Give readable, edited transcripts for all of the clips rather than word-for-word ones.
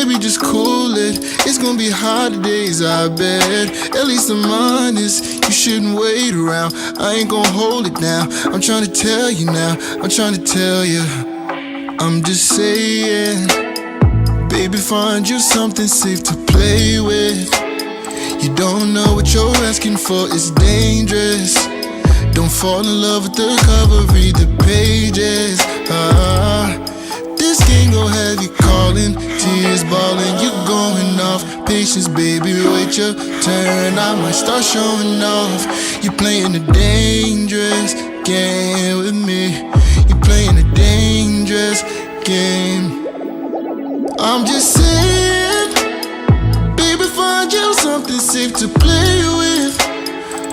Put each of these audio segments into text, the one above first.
baby, just cool it. It's gonna be hard days, I bet. At least I'm honest, you shouldn't wait around. I ain't gonna hold it now. I'm trying to tell you now, I'm trying to tell you. I'm just saying, baby, find you something safe to play with. You don't know what you're asking for, it's dangerous. Don't fall in love with the cover, read the pages. This game gon' have you calling, tears balling, you going off. Patience, baby, wait your turn, I might start showing off. You playing a dangerous game with me. You playing a dangerous game. I'm just saying, baby, find you something safe to play with.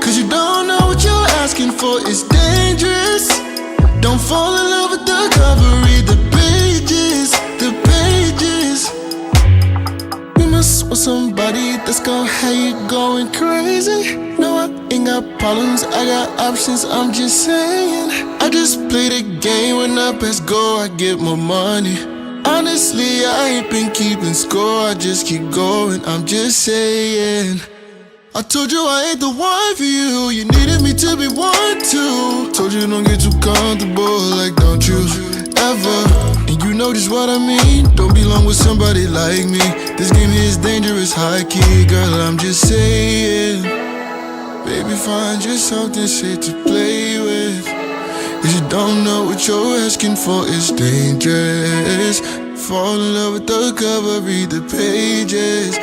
Cause you don't know what you're asking for, it's dangerous. Don't fall in love with the cover, read the pages, the pages. We must want somebody that's gon' have you going crazy. No, I ain't got problems, I got options, I'm just saying. I just play the game, when I press go, I get more money. Honestly, I ain't been keeping score, I just keep going, I'm just saying. I told you I ain't the one for you, you needed me to be one too. Told you don't get too comfortable, like don't you ever. And you know just what I mean, don't belong with somebody like me. This game here is dangerous, high key, girl, I'm just saying. Baby, find you something safe to play with. Cause you don't know what you're asking for, it's dangerous. Fall in love with the cover, read the pages.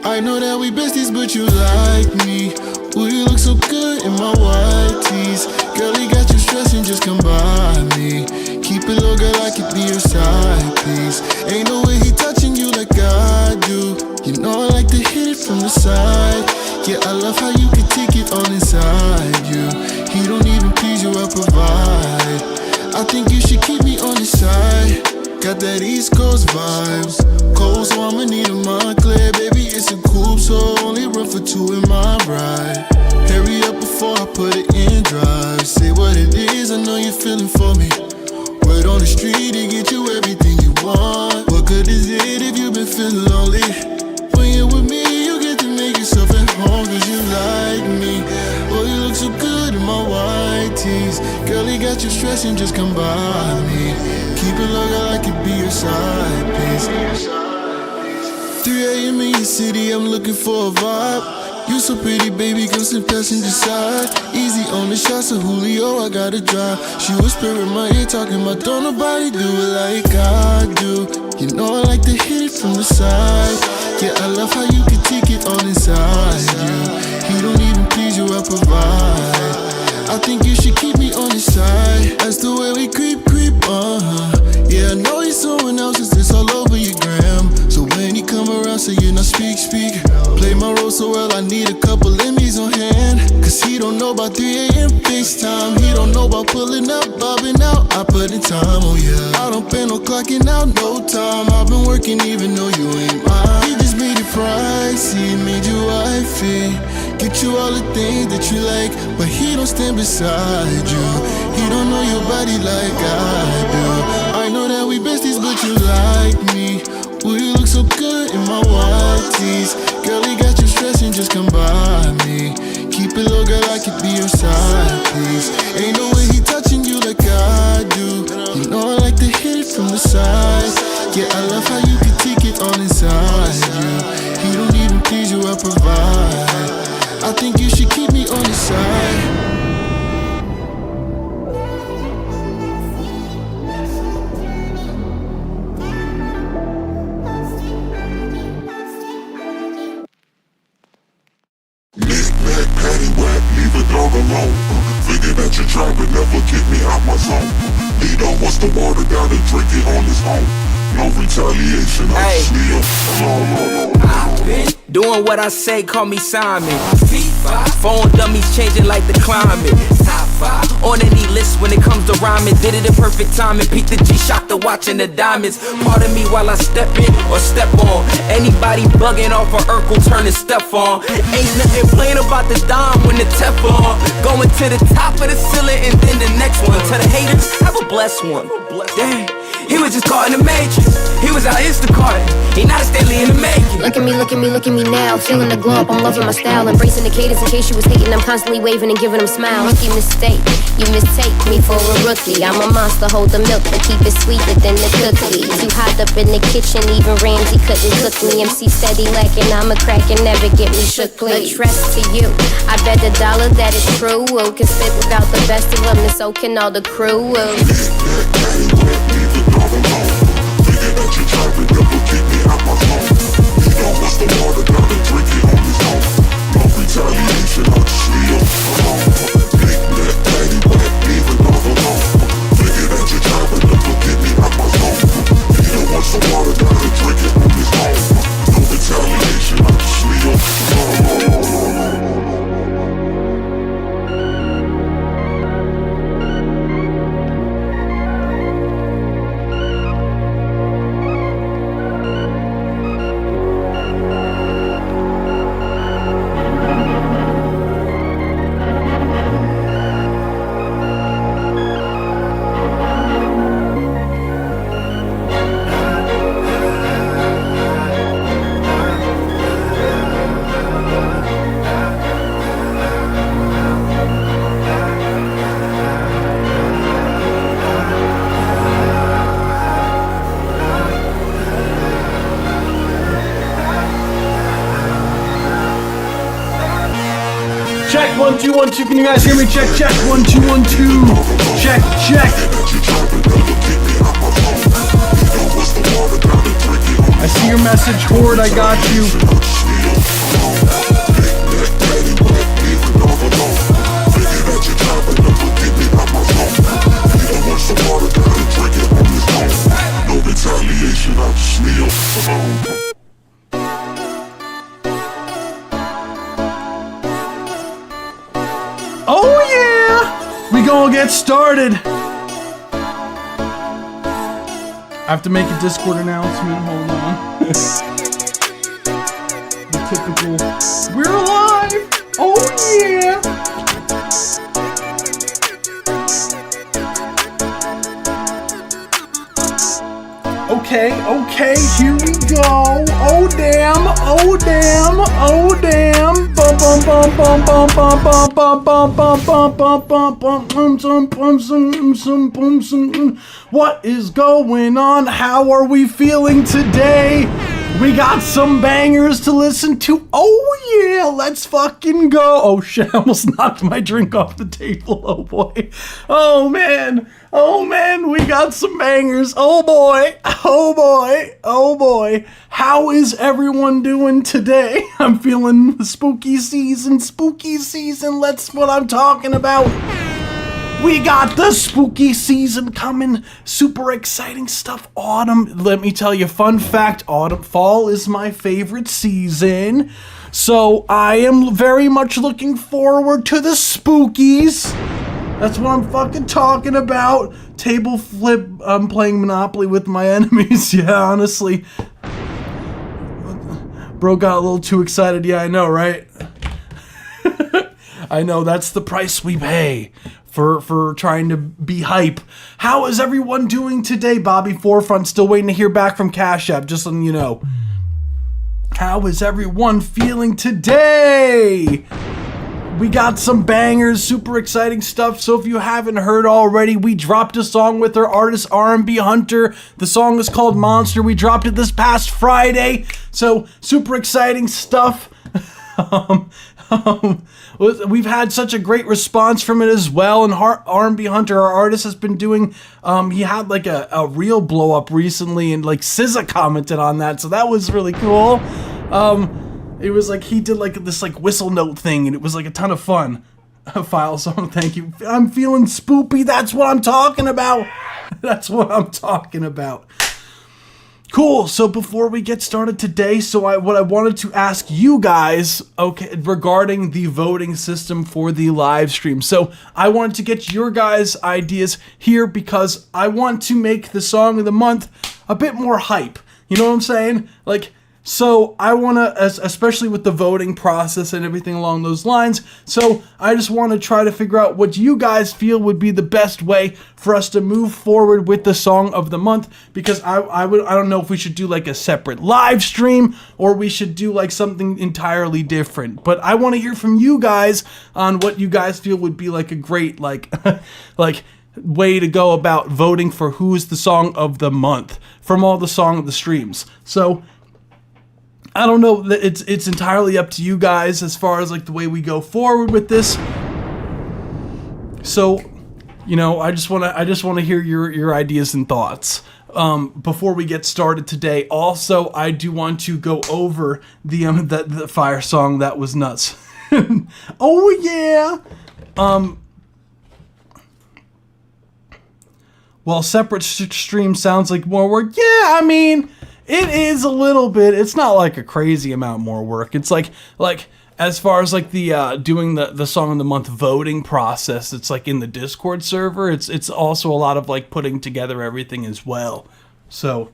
I know that we besties, but you like me. Ooh, you look so good in my white tees. Girl, he got you stressing, just come by me. Keep it low, girl, I could be your side piece. Ain't no way he touching you like I do. You know I like to hit it from the side. Yeah, I love how you can take it all inside you. He don't even please you, I provide. I think you should keep me on the side. Got that East Coast vibes. Cold, so I'ma need a Montclair. Baby, it's a coupe, so only room for two in my ride. Hurry up before I put it in drive. Say what it is, I know you're feeling for me. Word on the street to get you everything you want. What good is it if you've been feeling lonely? When you're with me, you get to make yourself at home. Cause you like me. Oh, you look so good in my white tees. Girl, he got you stressing, just come by me. Keep it low, girl, I could be your side piece. 3 a.m. in your city, I'm looking for a vibe. You so pretty, baby, come sit passenger side. Easy on the shots of Julio, I gotta drive. She whisper in my ear, talking about don't nobody do it like I do. You know I like to hit it from the side. Yeah, I love how you can take it all inside you. He don't even please you, I provide. I think you should keep me on the side. That's the way we creep, yeah, I know he's someone else's, it's all over your gram. So when he come around, say you not speak. Play my role so well, I need a couple Emmys on hand. Cause he don't know about 3 a.m. FaceTime. He don't know about pulling up, bobbing out. I put in time, oh yeah. I don't pay no clocking out, no time. I've been working even though you ain't mine. He just made it pricey, made you wifey. Get you all the things that you like, but he don't stand beside you. He don't know your body like I do. I know that we besties, but you like me. Ooh, you look so good in my white tees. Girl, he got you stressing, just come by me. Keep it low, girl, I could be your side piece. Ain't no way he touching you like I do. You know I like to hit it from the side. Yeah, I love how you can take it all inside you. He don't even please you, I provide. I think you should keep me on the side. Knick-knack, paddywhack, leave a dog alone. Figure that you're trying, but never get me out my zone. He don't wants the water down and drink it on his own. No retaliation, I Hey. just kneel. I've been doing what I say, call me Simon. Phone dummies changing like the climate. Top 5 on any list when it comes to rhyming. Did it in perfect timing. Peek the G-Shock to watching the diamonds. Pardon me while I step in or step on. Anybody bugging off of Urkel turning stuff on. Ain't nothing plain about the dime when the Teflon. Going to the top of the ceiling and then the next one. To the haters, have a blessed one. Damn. He was just caught in the matrix. He was out Instacart. He not a Stanley in the making. Look at me, look at me, look at me now. Feeling the glow up, I'm loving my style. Embracing the cadence in case you was hating. I'm constantly waving and giving them smiles. Rookie mistake, you mistake me for a rookie. I'm a monster, hold the milk, but keep it sweeter than the cookies. You hot up in the kitchen, even Ramsey couldn't cook me. MC steady lacking, I'm a crack and never get me shook, please. A trust to you, I bet the dollar that is true. Can spit without the best of them, and so can all the crew. Thinking that you try to never kick me out my zone. He don't bust the water down and drink it on his own. No retaliation, I just kneel. Big neck, daddy wet, leave it all alone. Thinking that you try to never kick me out my zone. He don't bust the water down and drink it on his own. No retaliation, I just kneel. Check 1 2 1 2. Can you guys hear me? Check 1 2 1 2. Check. I see your message, Horde. I got you. No retaliation, I just kneel. Oh yeah! We gonna get started. I have to make a Discord announcement. Hold on. The typical. We're alive! Oh yeah! Okay, here we go. Oh damn, oh damn, oh damn. Bum bum bum bum bum bum bum bum bum bum bum bum. What is going on? How are we feeling today? We got some bangers to listen to. Oh yeah, let's fucking go. Oh shit, I almost knocked my drink off the table. Oh boy. Oh man, we got some bangers. Oh boy, oh boy, oh boy. How is everyone doing today? I'm feeling the spooky season. That's what I'm talking about. We got the spooky season coming. Super exciting stuff. Autumn, let me tell you, fun fact, fall is my favorite season. So I am very much looking forward to the spookies. That's what I'm fucking talking about. Table flip, I'm playing Monopoly with my enemies. Yeah, honestly. Bro got a little too excited. Yeah, I know, right? I know, that's the price we pay for trying to be hype. How is everyone doing today? Bobby Forefront, still waiting to hear back from Cash App, just letting you know. How is everyone feeling today? We got some bangers, super exciting stuff. So if you haven't heard already, we dropped a song with our artist R&B Hunter. The song is called Monster. We dropped it this past Friday. So super exciting stuff. We've had such a great response from it as well, and R&B Hunter, our artist, has been doing, he had like a real blow up recently, and like SZA commented on that, so that was really cool. It was like, he did like this like whistle note thing, and it was like a ton of fun. File song, thank you. I'm feeling spoopy, that's what I'm talking about. That's what I'm talking about. Cool. So before we get started today, what I wanted to ask you guys, okay, regarding the voting system for the live stream. So I wanted to get your guys' ideas here because I want to make the song of the month a bit more hype. You know what I'm saying? Like, so I want to, especially with the voting process and everything along those lines, so I just want to try to figure out what you guys feel would be the best way for us to move forward with the song of the month, because I don't know if we should do like a separate live stream or we should do like something entirely different, but I want to hear from you guys on what you guys feel would be like a great like way to go about voting for who's the song of the month from all the song of the streams. So I don't know, it's entirely up to you guys as far as like the way we go forward with this. So, you know, I just want to hear your ideas and thoughts before we get started today. Also, I do want to go over the fire song that was nuts. Oh yeah. While separate stream sounds like more work. Yeah, I mean, it is a little bit. It's not like a crazy amount more work. It's like as far as like the doing the song of the month voting process, it's like in the Discord server. It's also a lot of like putting together everything as well. So,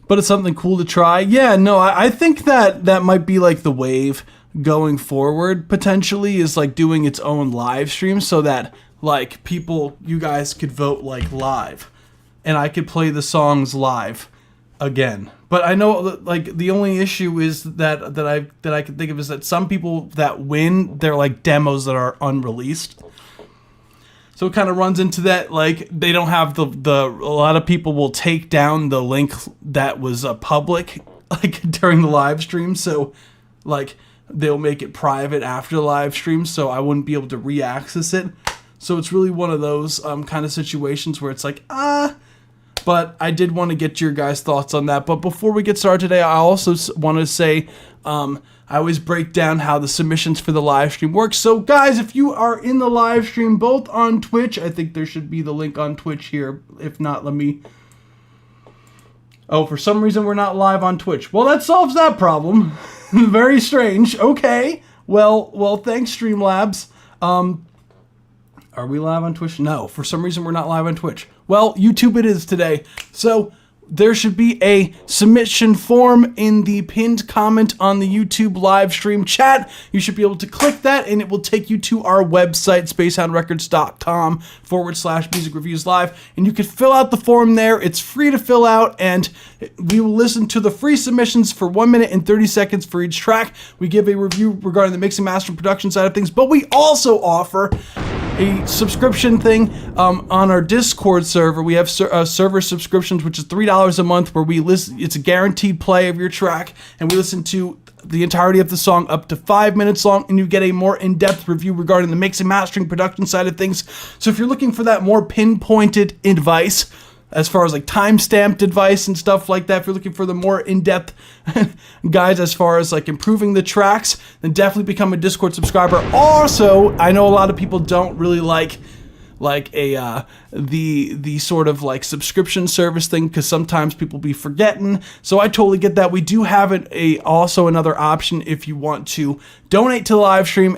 but it's something cool to try. Yeah, no, I think that might be like the wave going forward potentially, is like doing its own live stream so that like you guys could vote like live. And I could play the songs live again. But I know like the only issue is that I can think of is that some people that win, they're like demos that are unreleased. So it kind of runs into that, like they don't have a lot of people will take down the link that was public like during the live stream. So like they'll make it private after the live stream, so I wouldn't be able to re-access it. So it's really one of those kind of situations where it's like, but I did want to get your guys' thoughts on that. But before we get started today, I also want to say I always break down how the submissions for the live stream work. So guys, if you are in the live stream, both on Twitch, I think there should be the link on Twitch here. If not, let me... Oh, for some reason we're not live on Twitch. Well, that solves that problem. Very strange. Okay. Well, thanks, Streamlabs. Are we live on Twitch? No, for some reason we're not live on Twitch. Well, YouTube it is today. So there should be a submission form in the pinned comment on the YouTube live stream chat. You should be able to click that and it will take you to our website, spacehoundrecords.com/music reviews live. And you can fill out the form there. It's free to fill out, and we will listen to the free submissions for 1 minute and 30 seconds for each track. We give a review regarding the mixing, master, and production side of things, but we also offer a subscription thing on our Discord server. We have server subscriptions, which is $3 a month, where we listen. It's a guaranteed play of your track, and we listen to the entirety of the song up to 5 minutes long, and you get a more in-depth review regarding the mixing, mastering, production side of things. So if you're looking for that more pinpointed advice, as far as like time-stamped advice and stuff like that, if you're looking for the more in-depth guides as far as like improving the tracks, then definitely become a Discord subscriber. Also, I know a lot of people don't really like the sort of like subscription service thing, because sometimes people be forgetting. So I totally get that. We do have also another option if you want to donate to the live stream.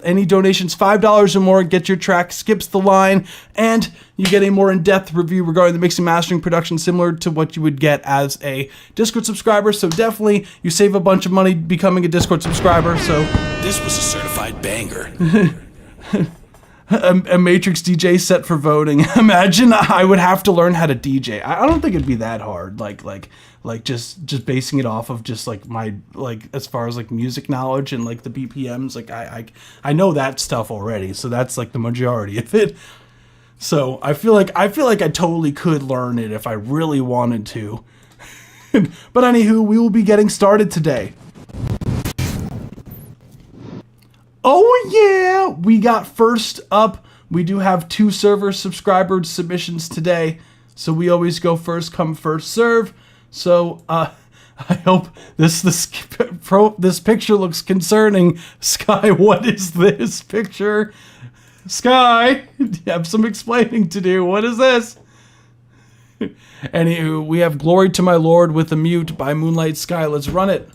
Any donations, $5 or more, get your track skips the line, and you get a more in-depth review regarding the mixing, mastering, production, similar to what you would get as a Discord subscriber. So definitely, you save a bunch of money becoming a Discord subscriber. So this was a certified banger. a Matrix DJ set for voting. Imagine I would have to learn how to DJ. I don't think it'd be that hard. Like just basing it off of just like my, like, as far as like music knowledge and like the BPMs, like I know that stuff already. So that's like the majority of it. So I feel like I totally could learn it if I really wanted to. But anywho, we will be getting started today. Oh yeah, we got first up. We do have 2 server subscriber submissions today, so we always go first come, first serve. So I hope this picture looks concerning. Sky, what is this picture? Sky, you have some explaining to do. What is this? Anywho, we have Glory to My Lord with a Mute by Moonlight Sky. Let's run it.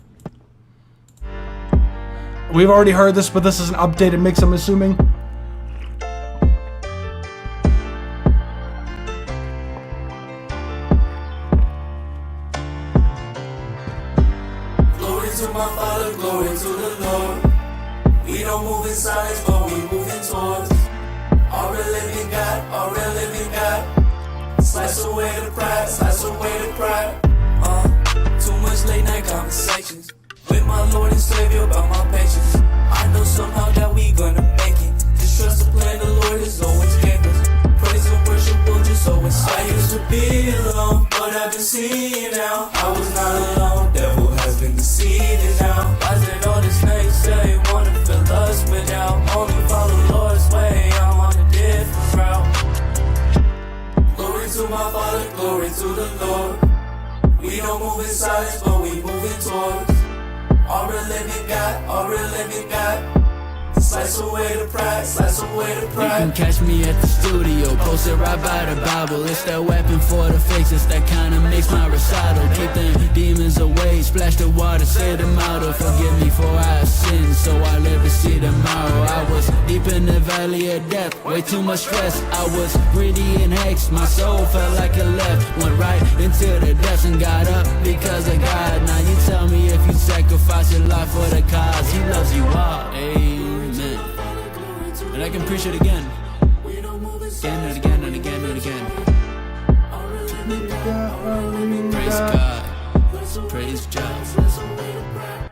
We've already heard this, but this is an updated mix, I'm assuming. Glory to my Father, glory to the Lord. We don't move in silence, but we move in towards our real living God, our real living God. Slice away the pride, slice away the pride. Too much late night conversations with my Lord and Savior about my patience. I know somehow that we gonna make it. Just trust the plan, the Lord is always gave us. Praise and worship will just always. I used to be alone, but I've been seeing now. I was not alone, devil has been deceiving now. Why did all this naysay wanna fill us without? Only follow the Lord's way, I'm on a different route. Glory to my Father, glory to the Lord. We don't move in silence, but we move in towards our real living God, our real living God. Slice away the pride, slice away the pride. You can catch me at the studio, posted right by the Bible. It's that weapon for the fakes, it's that kind of makes my recital. Keep them demons away, splash the water, say the motto. Forgive me for I sinned, so I live to see tomorrow. I was deep in the valley of death, way too much stress. I was greedy and hexed, my soul felt like it left. Went right into the depths and got up because of God. Now you tell me if you sacrifice your life for the cause, He loves you all. Amen. And I can preach it again. Again and again and again and again. Praise God. Praise God.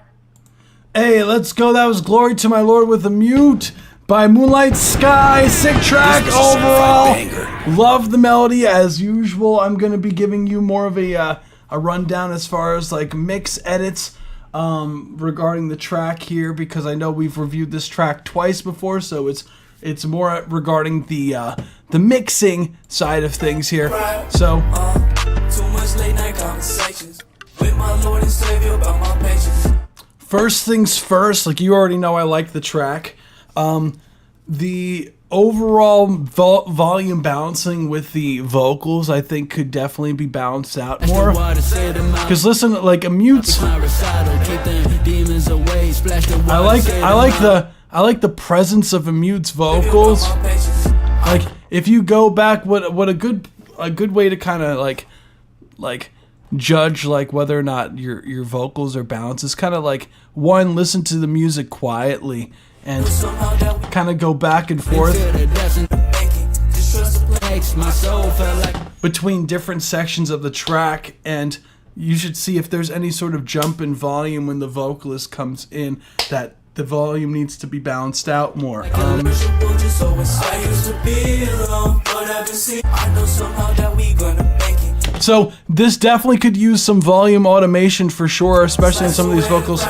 Hey, let's go. That was Glory to My Lord with a Mute by Moonlight Sky. Sick track This was a certified overall. banger. Love the melody as usual. I'm going to be giving you more of a rundown as far as like mix edits regarding the track here, because I know we've reviewed this track twice before, so it's more regarding the mixing side of things here. So Too much late night conversations with my Lord and Savior about my patience. first things first, like you already know I like the track. The overall volume balancing with the vocals I think could definitely be balanced out more. Because listen, like a Mute's, I like the presence of a Mute's vocals. Like if you go back, what a good way to kind of like judge like whether or not your vocals are balanced is kind of like, one, listen to the music quietly and kind of go back and forth between different sections of the track, and you should see if there's any sort of jump in volume when the vocalist comes in, that the volume needs to be balanced out more. So this definitely could use some volume automation for sure, especially in some of these vocals.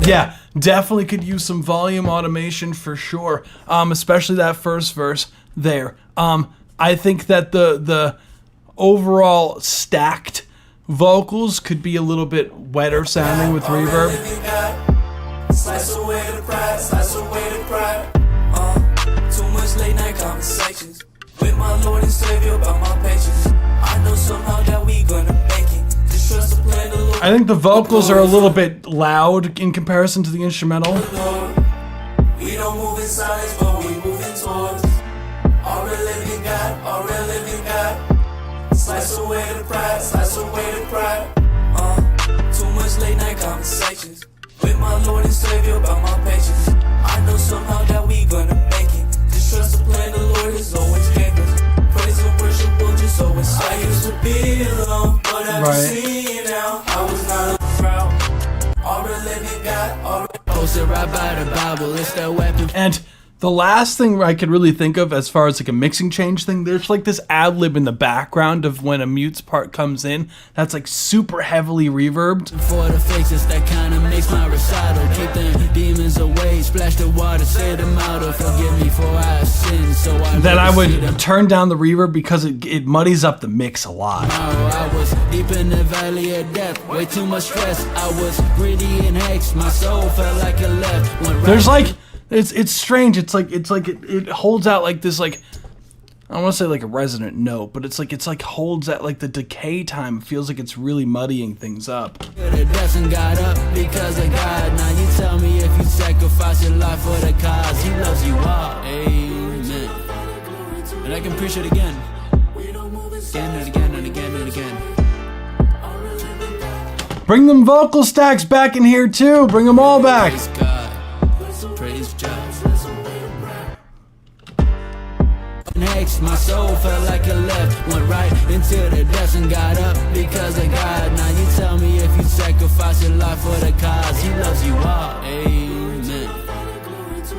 Yeah, definitely could use some volume automation for sure, especially that first verse there. I think that the overall stacked vocals could be a little bit wetter sounding with reverb. Slice away the pride, slice away the pride. Too much late night conversations with my Lord and Savior about my patience. I know somehow that we gonna make it. Just trust the plan, the Lord. I think the vocals are a little bit loud in comparison to the instrumental. We don't move in silence, but we move in towards our real living God, our real living God. Slice away the pride, slice away the pride. Too much late night conversations with my Lord and Savior about my patience. I know somehow that we gonna make it. Just trust the plan, the Lord is always gave us. Praise and worship will just always. I used to be alone, but I've been seeing now. I was not around. Our real living God, our Posted right by the Bible, it's that weapon. And the last thing I could really think of as far as like a mixing change thing, there's like this ad lib in the background of when a Mute's part comes in that's like super heavily reverbed. For the fakes, it's that kind of makes my recital. Keep them demons demons away, splash the water, say them out, or forgive me for I sin. So then I would turn down the reverb because it muddies up the mix a lot. I was deep in the valley of death, way too much stress. I was greedy and hexed, my soul felt like it left. There's like, it's strange. It's like it holds out like this, like, I don't want to say like a resonant note, but it's like holds at like the decay time. It feels like it's really muddying things up. It doesn't got up because of God. Now you tell me if you sacrifice your life for the cause, He loves you all. Amen. And I can preach it again. Again and again and again and again. Bring them vocal stacks back in here too. Bring them all back. Praise God. Praise God. Next, my soul felt like it left, went right into the depths and got up because of God. Now you tell me if you sacrifice your life for the cause, He loves you all. Amen.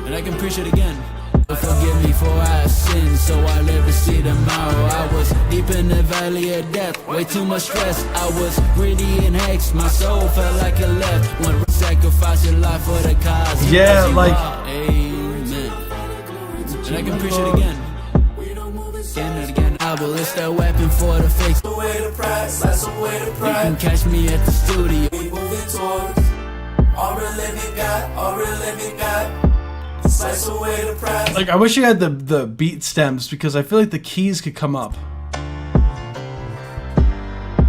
And I can preach it again. Forgive me for I sin, so I live to see tomorrow. I was deep in the valley of death, way too much stress. I was greedy and hexed, my soul felt like it left. When sacrifice your life for the cause, He loves you all. Amen. And I can preach it again. Again and again, I will list a weapon for the fake. Away the pride, slice away the You pride. can catch me at the studio. We moving towards all real living God, all real living God. Slice away the pride. Like, I wish you had the beat stems because I feel like the keys could come up.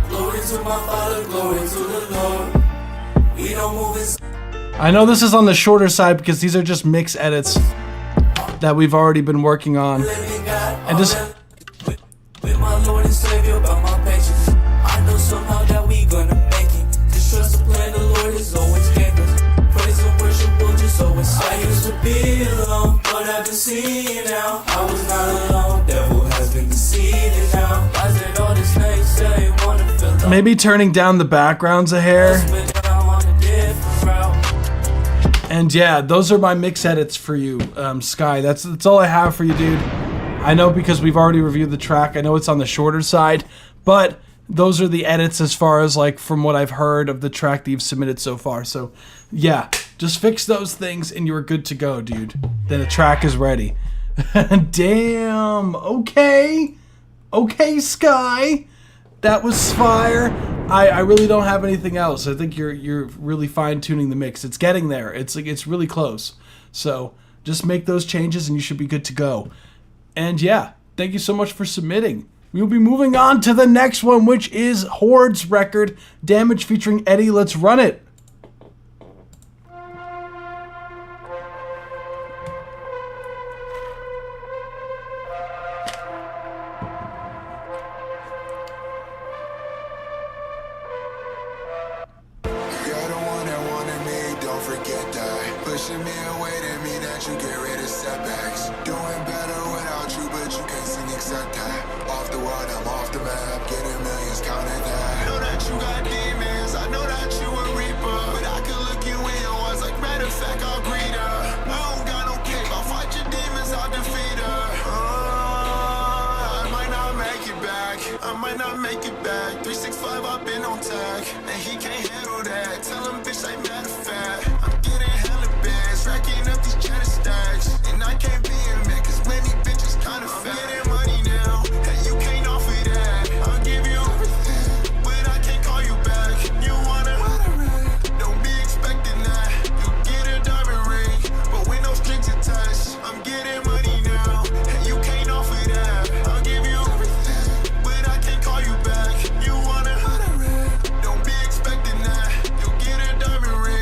Glory to my Father, glory to the Lord. We don't move in. I know this is on the shorter side because these are just mix edits that we've already been working on. And just with my Lord and Savior, by my patience, I know somehow that we gonna make it. Just trust the plan the Lord is always gave us. Praise and worship will just always say. I used to be alone, but I've been seeing now. I was not alone, devil has been deceiving now. Why is it all this naysay, wanna feel the maybe turning down the backgrounds a hair. I'm on a different route. And yeah, those are my mix edits for you, Sky. That's all I have for you, dude. I know because we've already reviewed the track. I know it's on the shorter side, but those are the edits as far as like from what I've heard of the track that you've submitted so far. So yeah, just fix those things and you're good to go, dude. Then the track is ready. Damn. Okay, Sky. That was fire. I really don't have anything else. I think you're really fine tuning the mix. It's getting there. It's really close. So just make those changes and you should be good to go. And yeah, thank you so much for submitting. We will be moving on to the next one, which is Horde's record, Damage featuring Eddie. Let's run it. You're the one that wanted me, don't forget that. Pushing me away didn't mean that you get rid of setbacks. Doing better without you, but you can't sing except that. Off the world, I'm off the map, getting millions, counting that. I know that you got demons, I know that you a reaper, but I can look you in your eyes like matter of fact, I'll greet her. I don't got no cape, I'll fight your demons, I'll defeat her. I might not make it back, I might not make it back. 365, I've been on tag, and he can't handle that. Tell him, bitch, like matter of fact. I'm getting hella bands, racking up these cheddar stacks, and I can't be a man, cause many bitches kinda fat. I'm getting money now, and you can't offer that. I'll give you everything, but I can't call you back. You wanna, don't be expecting that. You get a diamond ring, but with no strings attached. I'm getting money now, and you can't offer that. I'll give you everything, but I can't call you back. You wanna, don't be expecting that. You get a diamond ring.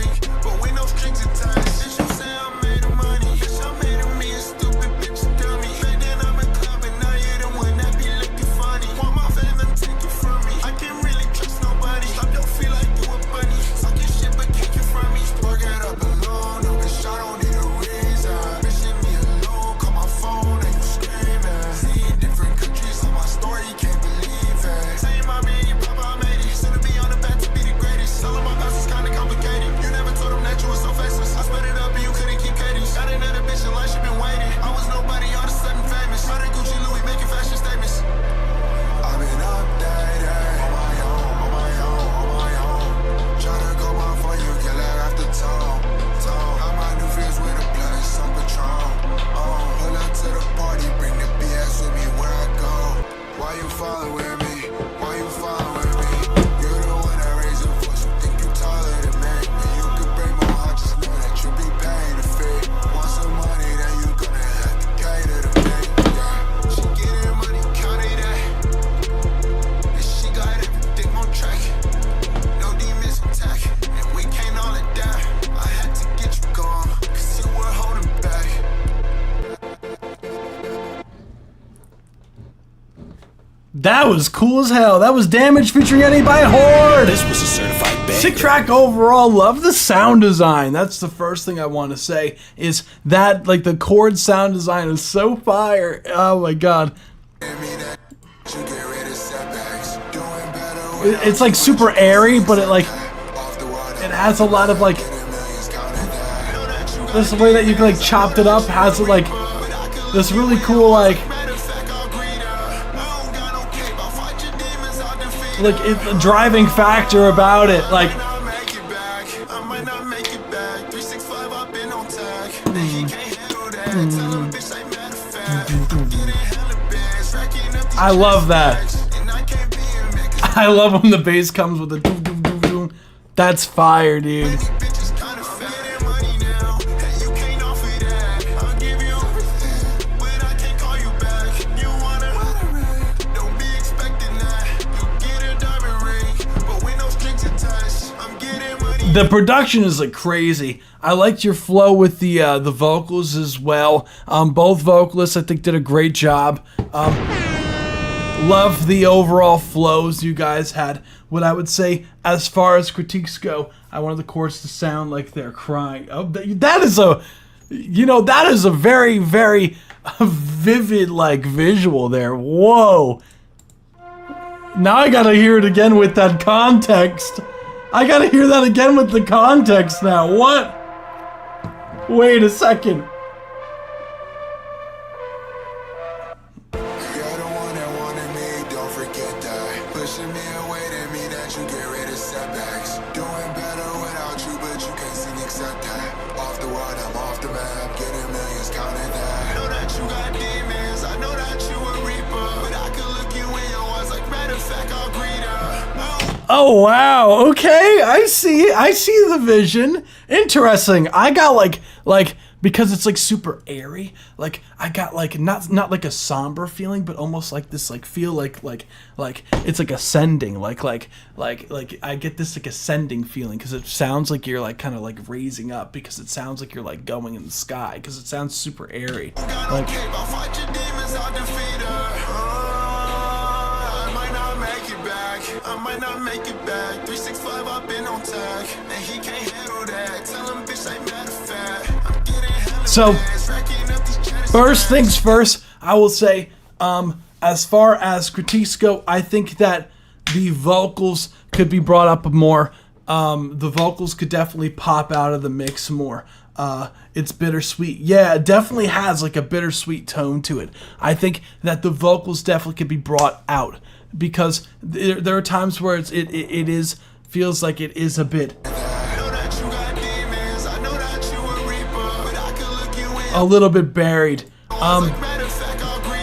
That was cool as hell. That was Damage featuring Eddie by Horde. This was a certified banger. Sick track overall. Love the sound design. That's the first thing I want to say is that like the chord sound design is so fire. Oh my god. It's like super airy, but it has a lot of like this way that you can like chopped it up has like this really cool like the driving factor about it, like I love that. I love when the bass comes with the doom doom doom doom. That's fire, dude. The production is like crazy. I liked your flow with the vocals as well. Both vocalists I think did a great job. Love the overall flows you guys had. What I would say as far as critiques go, I wanted the chorus to sound like they're crying. Oh, that is a, that is a very, very vivid like visual there. Whoa. Now I gotta hear it again with that context. I gotta hear that again with the context now. What? Wait a second. Oh wow, okay, I see the vision. Interesting. I got like because it's like super airy, like I got like not like a somber feeling, but almost like this like feel like it's like ascending, like I get this like ascending feeling because it sounds like you're like kind of like raising up because it sounds like you're like going in the sky because it sounds super airy. Like I might not make it back. 365, I've been on tag. And he can't handle that. Tell him, bitch, ain't matter of fact. I'm getting hella so, fast. First things first, I will say, as far as critiques go, I think that the vocals could be brought up more. The vocals could definitely pop out of the mix more. It's bittersweet. Yeah, it definitely has like a bittersweet tone to it. I think that the vocals definitely could be brought out. Because there are times where it feels like it is a bit a little bit buried.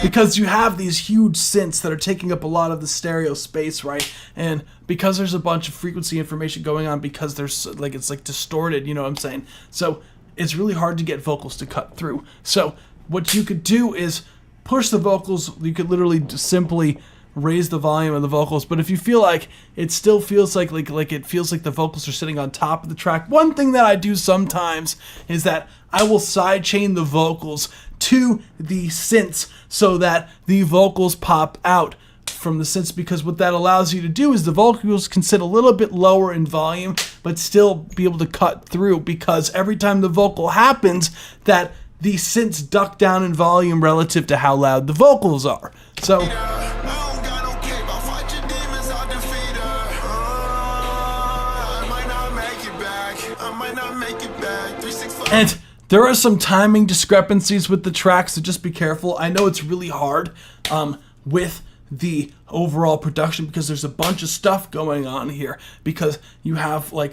Because you have these huge synths that are taking up a lot of the stereo space, right? And because there's a bunch of frequency information going on, because there's like it's like distorted, you know what I'm saying? So it's really hard to get vocals to cut through. So what you could do is push the vocals. You could literally simply raise the volume of the vocals, but if you feel like it still feels like it feels like the vocals are sitting on top of the track, one thing that I do sometimes is that I will sidechain the vocals to the synths so that the vocals pop out from the synths, because what that allows you to do is the vocals can sit a little bit lower in volume but still be able to cut through, because every time the vocal happens that the synths duck down in volume relative to how loud the vocals are. So and there are some timing discrepancies with the tracks, so just be careful. I know it's really hard with the overall production because there's a bunch of stuff going on here, because you have well,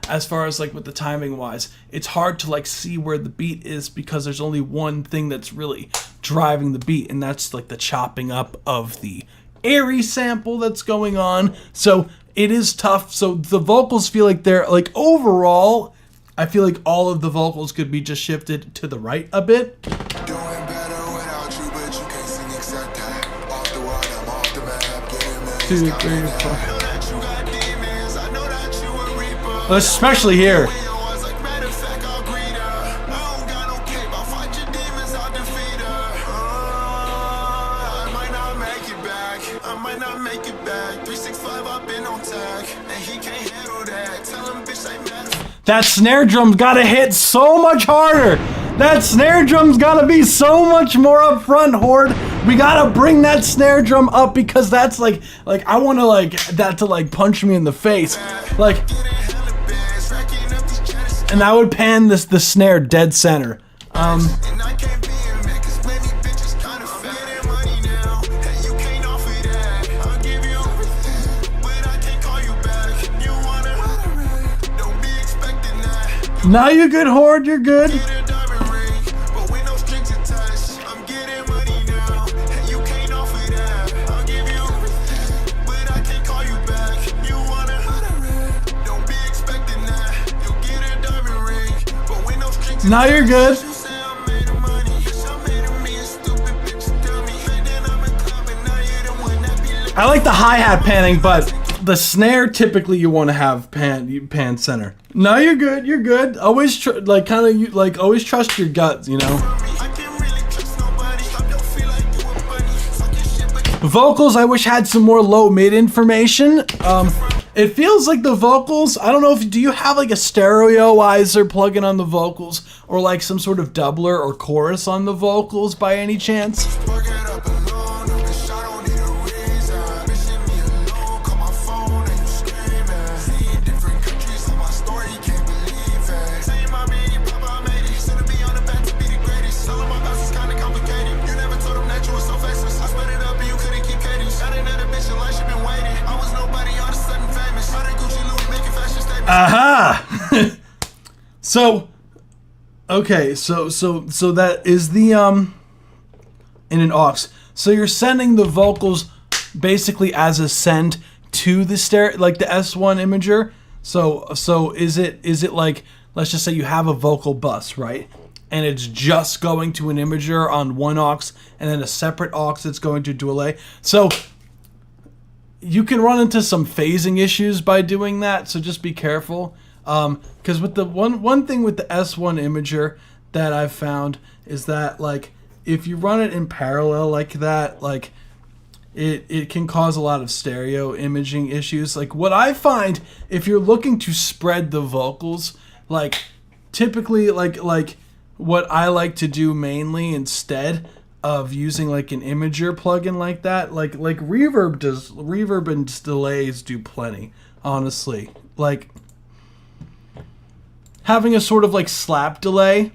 as far as like with the timing wise, it's hard to like see where the beat is because there's only one thing that's really driving the beat, and that's like the chopping up of the airy sample that's going on. So it is tough. So the vocals feel like they're like overall, I feel like all of the vocals could be just shifted to the right a bit. Two, three, four. Especially here. take it back. 365, I've been on tag, and he can't handle that. Tell him, bitch, ain't mad. That snare drum's gotta hit so much harder. That snare drum's gotta be so much more up front, Horde. We gotta bring that snare drum up because that's like I wanna like that to like punch me in the face. Like, and that would pan the snare dead center. And I can't be a man, 'cause many bitches kind of fat. Getting money now, and you can't offer that. I'll give you everything, but I can't call you back. You wanna, don't be expecting that. Now you're good, Horde, you're good. Get a diamond ring, but with no strings attached. I'm getting money now, and you can't offer that. I'll give you everything, but I can't call you back. You wanna, don't be expecting that. You'll get a diamond ring, but with no strings attached. Now you're good. You say I made the money, bitch, I made a me a stupid bitch, tell me. And then I'm a club, and now you're the one that be looking. I like the hi-hat panning, but the snare typically you want to have pan center. No, you're good. You're good. Always always trust your gut, you know. I can't really trust nobody. I don't feel like you a bunny. Fuck your shit, but Vocals, I wish had some more low mid information. It feels like the vocals, I don't know if, do you have like a stereoizer plugin on the vocals or like some sort of doubler or chorus on the vocals by any chance? work it up alone. Bitch, I don't need a reason. Bitch, leave me alone. Call my phone and you screaming. See in different countries, on my story, you can't believe it. Say my man, you papa made it. Shouldn't be on the back to be the greatest. All of my past is kinda complicated. You never told them that you were so faceless. I sped it up and you couldn't keep cadence. Got another bitch in life, she been waiting. I was nobody, all of a sudden famous. How did Gucci Louis making fashion statements? Aha! So, okay, so that is the in an aux. So you're sending the vocals basically as a send to the like the S1 imager. So is it like, let's just say you have a vocal bus, right? And it's just going to an imager on one aux and then a separate aux that's going to delay. So you can run into some phasing issues by doing that, so just be careful. Because with the one thing with the S1 imager that I've found is that like if you run it in parallel like that, like it can cause a lot of stereo imaging issues. Like what I find, if you're looking to spread the vocals, like typically like what I like to do mainly instead of using like an imager plugin like that, like reverb and delays do plenty, honestly. Like having a sort of like slap delay,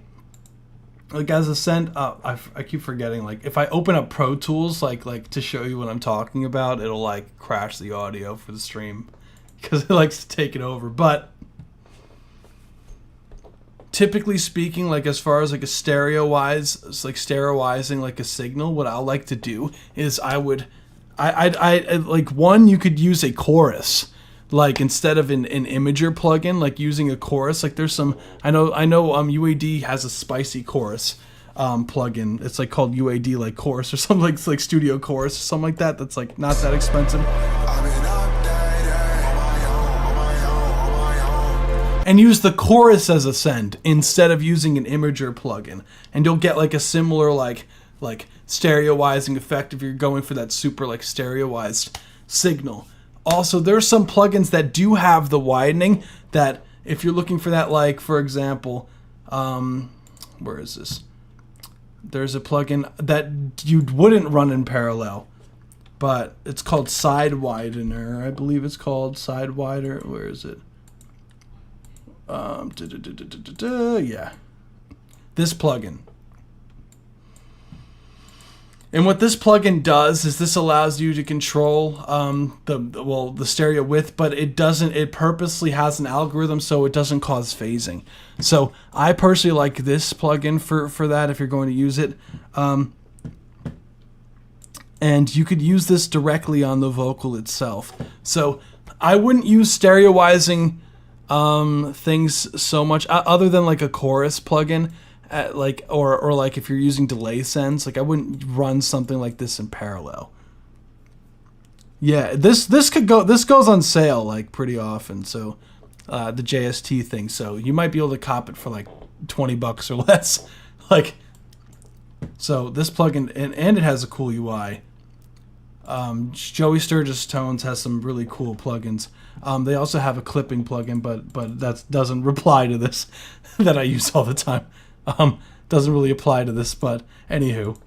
like as a send, I keep forgetting, like if I open up Pro Tools like to show you what I'm talking about, it'll like crash the audio for the stream because it likes to take it over. But typically speaking, like as far as like a stereoizing like a signal, what I like to do is I like one, you could use a chorus. Like instead of an imager plugin, like using a chorus, like there's some, I know UAD has a spicy chorus plugin. It's like called UAD like chorus or something, like studio chorus or something like that. That's like not that expensive. And use the chorus as a send instead of using an imager plugin, and you'll get like a similar like stereoizing effect if you're going for that super like stereoized signal. Also, there's some plugins that do have the widening that if you're looking for that, like for example, where is this? There's a plugin that you wouldn't run in parallel, but it's called Side Widener. I believe it's called Side Wider. Where is it? Yeah, this plugin. And what this plugin does is this allows you to control the stereo width, but it purposely has an algorithm so it doesn't cause phasing. So I personally like this plugin for that if you're going to use it. And you could use this directly on the vocal itself. So I wouldn't use stereoizing things so much other than like a chorus plugin. Like or like if you're using delay sends, like I wouldn't run something like this in parallel. Yeah, this goes on sale like pretty often. So the JST thing, so you might be able to cop it for like $20 or less. Like, so this plugin and it has a cool UI. Joey Sturgis Tones has some really cool plugins. They also have a clipping plugin, but that doesn't reply to this that I use all the time. Doesn't really apply to this, but anywho.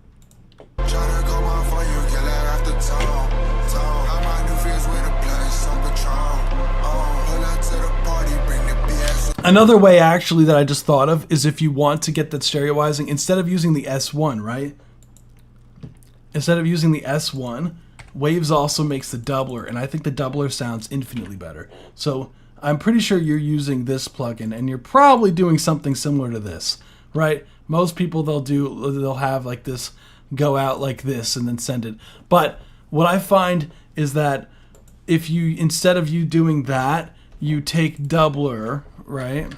Another way actually that I just thought of is if you want to get that stereoizing, instead of using the S1, right? Instead of using the S1, Waves also makes the doubler, and I think the doubler sounds infinitely better. So I'm pretty sure you're using this plugin, and you're probably doing something similar to this, right? Most people they'll have like this go out like this and then send it. But what I find is that if you, instead of you doing that, you take doubler, right?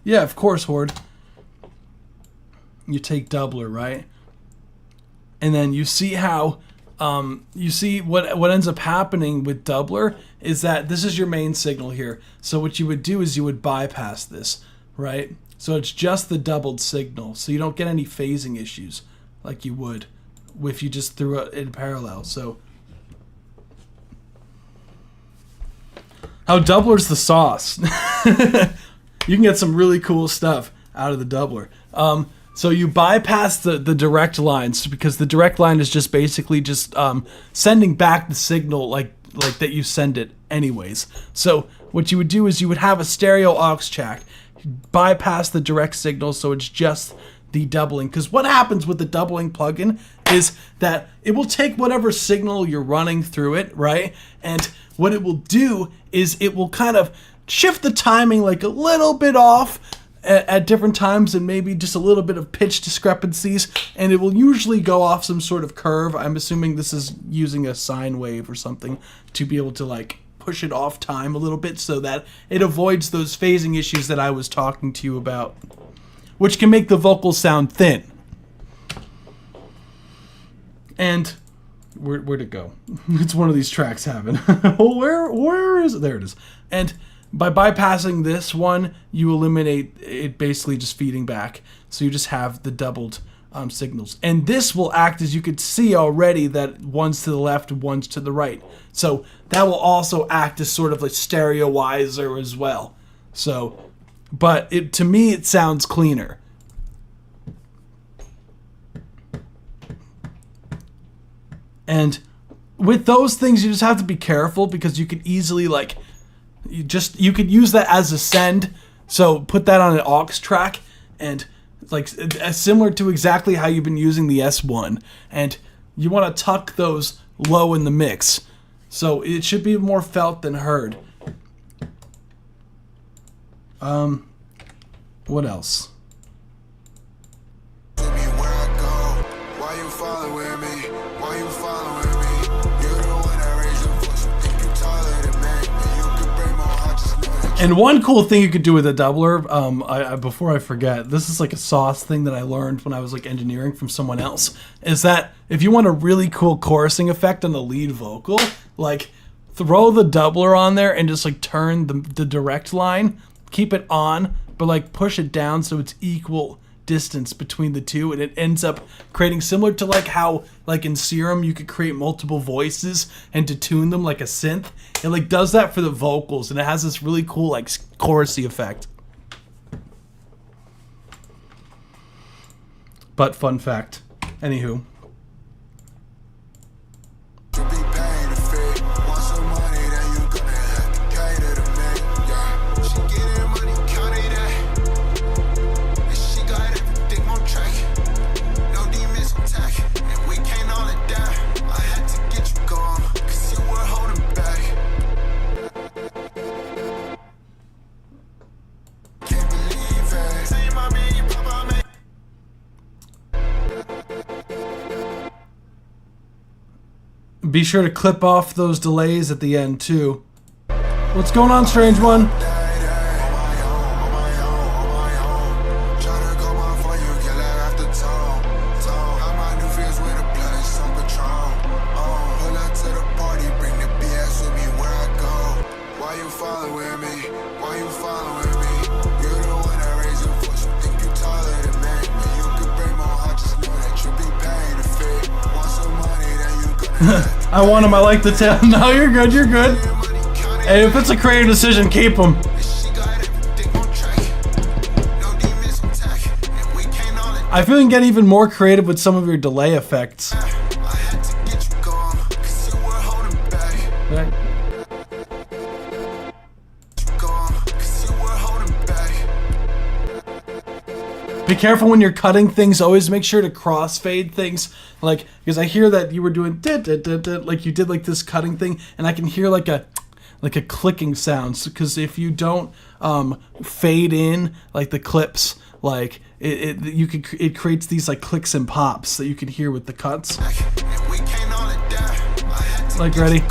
Yeah, of course, Horde. You take doubler, right? And then you see how, you see what ends up happening with doubler is that this is your main signal here. So what you would do is you would bypass this, right? So it's just the doubled signal. So you don't get any phasing issues like you would if you just threw it in parallel. So how doubler's the sauce. You can get some really cool stuff out of the doubler. So you bypass the direct lines because the direct line is just basically just sending back the signal like that you send it anyways. So what you would do is you would have a stereo aux jack, bypass the direct signal, so it's just the doubling. Because what happens with the doubling plugin is that it will take whatever signal you're running through it, right? And what it will do is it will kind of shift the timing like a little bit off at different times, and maybe just a little bit of pitch discrepancies, and it will usually go off some sort of curve. I'm assuming this is using a sine wave or something to be able to like push it off time a little bit so that it avoids those phasing issues that I was talking to you about, which can make the vocals sound thin. And where'd it go? It's one of these tracks having. Where is it? There it is. And by bypassing this one, you eliminate it basically just feeding back. So you just have the doubled signals. And this will act, as you could see already, that one's to the left, one's to the right. So that will also act as sort of a stereoizer as well. So, but to me, it sounds cleaner. And with those things, you just have to be careful because you could easily like, you could use that as a send. So put that on an aux track and like similar to exactly how you've been using the S1, and you want to tuck those low in the mix. So it should be more felt than heard. What else? And one cool thing you could do with a doubler, before I forget, this is like a sauce thing that I learned when I was like engineering from someone else, is that if you want a really cool chorusing effect on the lead vocal, like throw the doubler on there and just like turn the direct line, keep it on, but like push it down so it's equal distance between the two, and it ends up creating, similar to like how like in Serum you could create multiple voices and to tune them like a synth. It like does that for the vocals, and it has this really cool like chorusy effect. But fun fact, anywho. Be sure to clip off those delays at the end too. What's going on, Strange One? I want him. I like the tail. No, you're good. You're good. Hey, if it's a creative decision, keep him. I feel you can get even more creative with some of your delay effects. Right. Be careful when you're cutting things. Always make sure to crossfade things, like, because I hear that you were doing like you did like this cutting thing, and I can hear like a clicking sound. Because if you don't fade in like the clips, like it creates these like clicks and pops that you can hear with the cuts. Like, ready?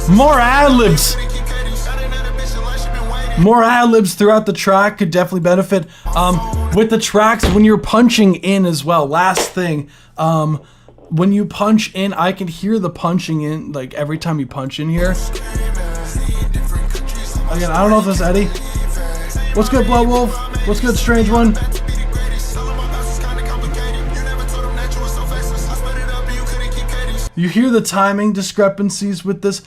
More ad-libs! More ad-libs throughout the track could definitely benefit. With the tracks, when you're punching in as well, last thing, when you punch in, I can hear the punching in, like every time you punch in here. Again, I don't know if that's Eddie. What's good, Blood Wolf? What's good, Strange One? You hear the timing discrepancies with this,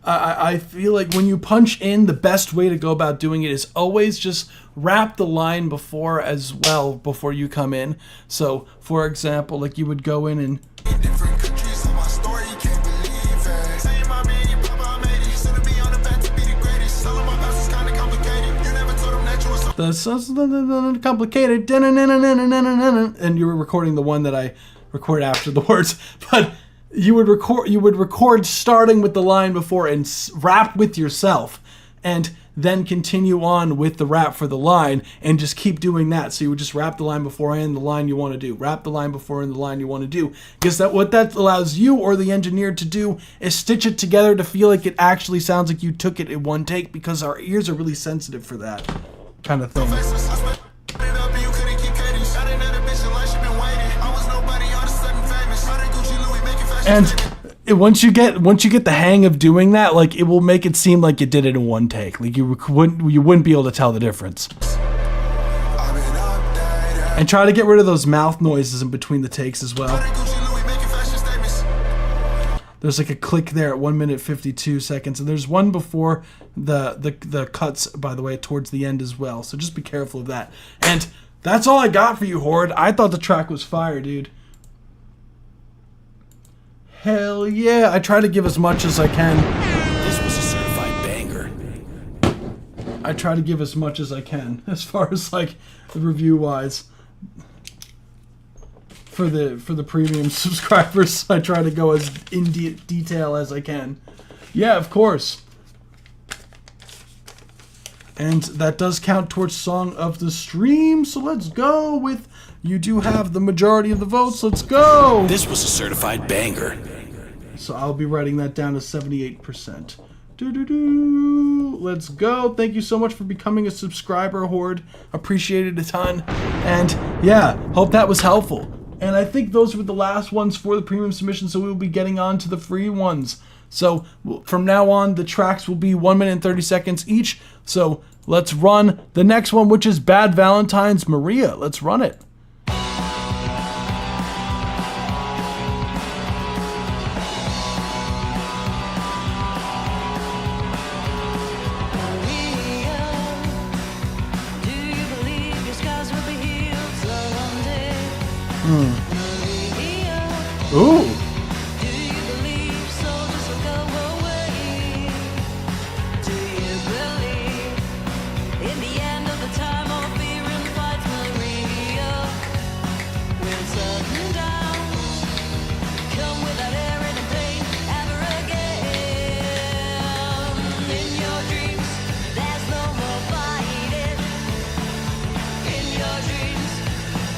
I feel like when you punch in, the best way to go about doing it is always just rap the line before as well, before you come in. So, for example, like you would go in and... The complicated, and you were recording the one that I record after the words, but you would record starting with the line before and rap with yourself, and then continue on with the rap for the line, and just keep doing that. So you would just rap the line before and the line you want to do, rap the line before and the line you want to do, because what that allows you or the engineer to do is stitch it together to feel like it actually sounds like you took it in one take, because our ears are really sensitive for that kind of thing. And once you get the hang of doing that, like, it will make it seem like you did it in one take. Like you wouldn't be able to tell the difference. And try to get rid of those mouth noises in between the takes as well. There's like a click there at 1 minute 52 seconds, and there's one before the cuts, by the way, towards the end as well. So just be careful of that. And that's all I got for you, Horde. I thought the track was fire, dude. Hell yeah, I try to give as much as I can. This was a certified banger. I try to give as much as I can, as far as like the review wise. For the premium subscribers, I try to go as in detail as I can. Yeah, of course. And that does count towards Song of the Stream, so let's go with... You do have the majority of the votes. Let's go! This was a certified banger. So I'll be writing that down to 78%. Let's go. Thank you so much for becoming a subscriber, Horde. Appreciate it a ton. And yeah, hope that was helpful. And I think those were the last ones for the premium submission, so we'll be getting on to the free ones. So from now on, the tracks will be 1 minute and 30 seconds each. So let's run the next one, which is Bad Valentine's Maria. Let's run it. Ooh.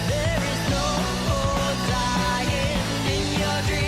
There is no more dying in your dreams.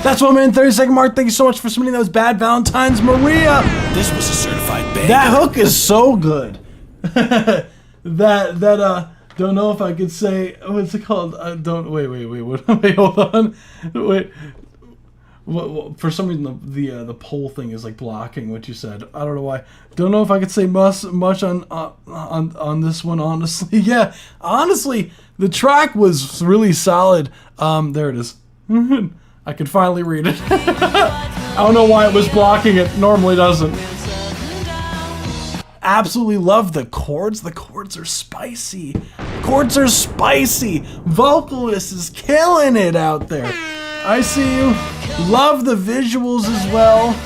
That's 1 minute 30-second mark. Thank you so much for submitting those. Bad Valentines, Maria. This was a certified banger. That hook is so good. Don't know if I could say, what's it called? Wait, hold on. Wait. For some reason, the poll thing is like blocking what you said. I don't know why. Don't know if I could say much on this one. Honestly, yeah. Honestly, the track was really solid. There it is. I could finally read it. I don't know why it was blocking it. Normally doesn't. Absolutely love the chords. The chords are spicy. Vocalist is killing it out there. I see you. Love the visuals as well.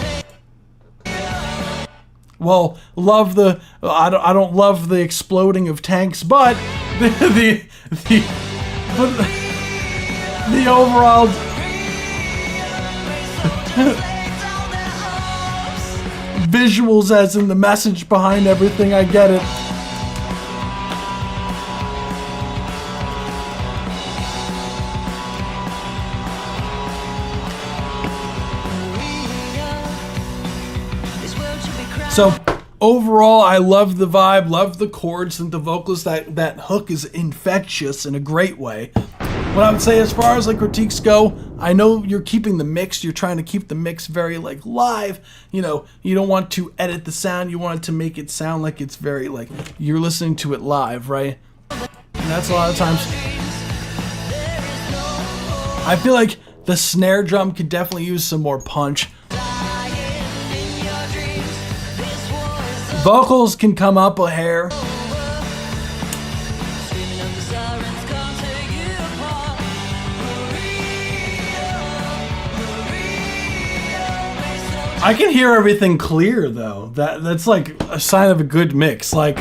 Well, love the. I don't love the exploding of tanks, but the overall. Visuals, as in the message behind everything. I get it. So overall, I love the vibe, love the chords, and the vocals. That hook is infectious in a great way. What I would say as far as like critiques go, I know you're keeping the mix. You're trying to keep the mix very like live. You know, you don't want to edit the sound. You want it to make it sound like it's very like you're listening to it live, right? And that's a lot of times. I feel like the snare drum could definitely use some more punch. Vocals can come up a hair. I can hear everything clear though. That's like a sign of a good mix. Like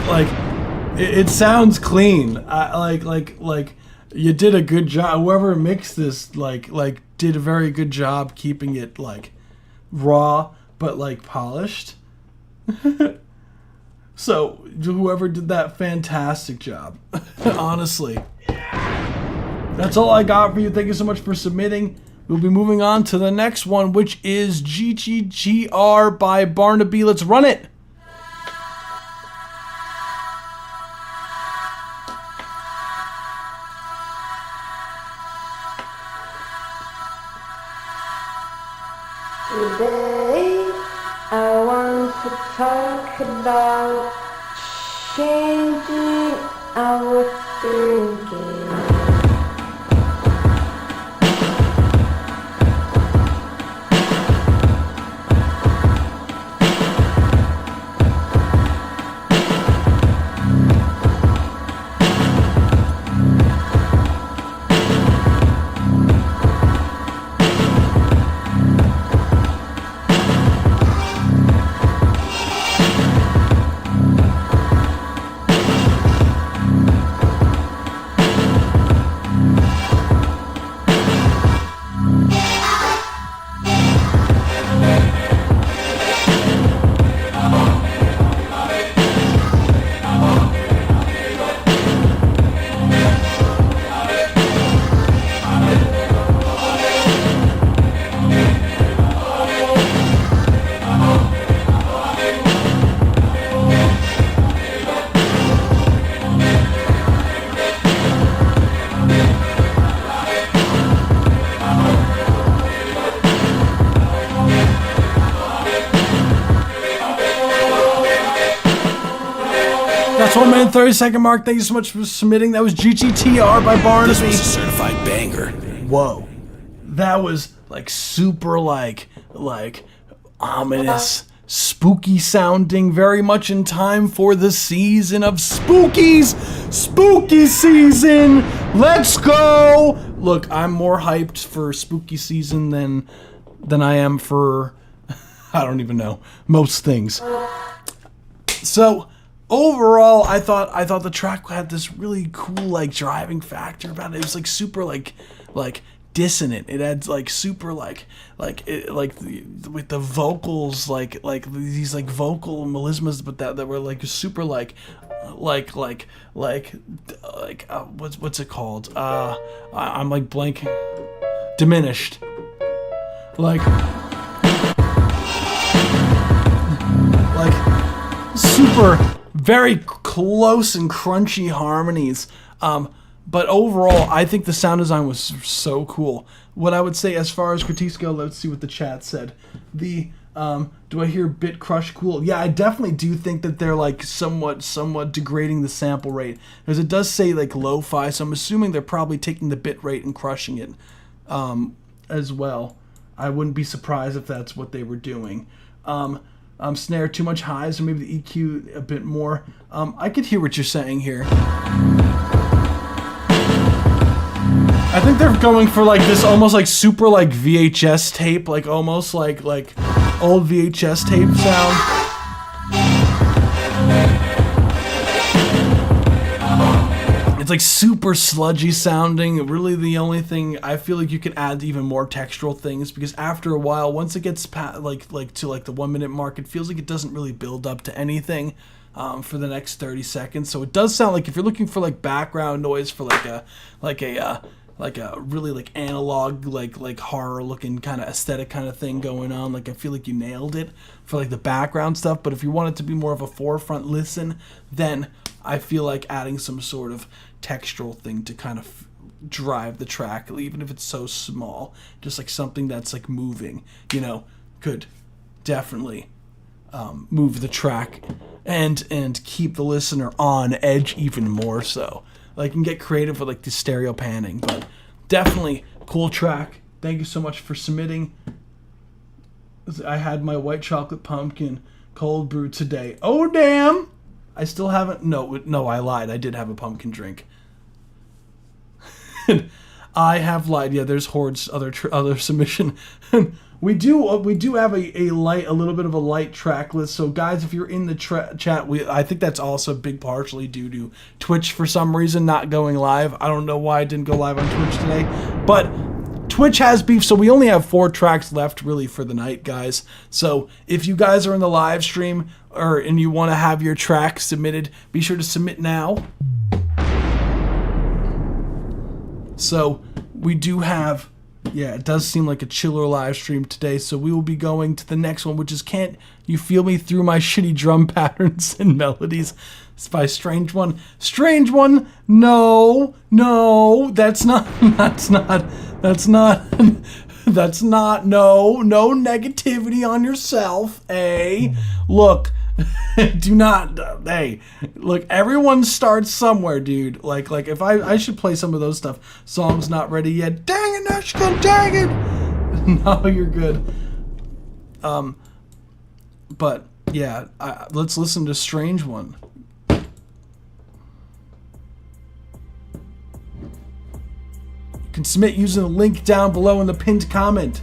it sounds clean. Like you did a good job. Whoever mixed this like did a very good job keeping it like raw but like polished. So whoever did that, fantastic job. Honestly. That's all I got for you. Thank you so much for submitting. We'll be moving on to the next one, which is GGGR by Barnaby. Let's run it. Today, I want to talk about changing our thinking. That's 1 minute 30-second mark. Thank you so much for submitting. That was GGTR by Barnaby. This was a certified banger. Whoa. That was like super like ominous, spooky sounding, very much in time for the season of spookies. Spooky season. Let's go. Look, I'm more hyped for spooky season than I am for I don't even know, most things. So overall, I thought the track had this really cool like driving factor about it. It was like super like dissonant. It had like super with the vocals like these like vocal melismas, but that were like super what's it called? I'm like blanking. Diminished. Like super, very close and crunchy harmonies. But overall, I think the sound design was so cool. What I would say as far as critiques go, let's see what the chat said. Do I hear Bit Crush cool? Yeah, I definitely do think that they're like somewhat degrading the sample rate, because it does say like lo-fi, so I'm assuming they're probably taking the bit rate and crushing it as well. I wouldn't be surprised if that's what they were doing. Snare too much highs, or maybe the EQ a bit more. I could hear what you're saying here. I think they're going for like this almost like super like VHS tape, like almost like old VHS tape sound. It's like super sludgy sounding. Really, the only thing I feel like you could add even more textural things, because after a while, once it gets like to like the 1 minute mark, it feels like it doesn't really build up to anything for the next 30 seconds. So it does sound like if you're looking for like background noise for like a really like analog like horror looking kind of aesthetic kind of thing going on, like I feel like you nailed it for like the background stuff. But if you want it to be more of a forefront listen, then I feel like adding some sort of textural thing to kind of drive the track, even if it's so small, just like something that's like moving, could definitely move the track and keep the listener on edge even more so. Like, you can get creative with like the stereo panning, but definitely cool track. Thank you so much for submitting. I had my white chocolate pumpkin cold brew today. Oh damn! I still haven't. No, I lied. I did have a pumpkin drink. I have lied. Yeah, there's Horde's other submission. We do have a little bit of a light track list. So guys, if you're in the chat, I think that's also big partially due to Twitch for some reason not going live. I don't know why I didn't go live on Twitch today, but Twitch has beef, so we only have 4 tracks left really for the night, guys. So if you guys are in the live stream and you want to have your track submitted, be sure to submit now. So we do have, yeah, it does seem like a chiller live stream today, so we will be going to the next one, which is Can't You Feel Me Through My Shitty Drum Patterns and Melodies. It's by Strange One. Strange One, no, that's not, no negativity on yourself, eh? Look, do not, hey, look, everyone starts somewhere, dude. Like if I should play some of those stuff. Song's not ready yet. Dang it, Nashka, dang it. No, you're good. But yeah, let's listen to Strange One. You can submit using the link down below in the pinned comment.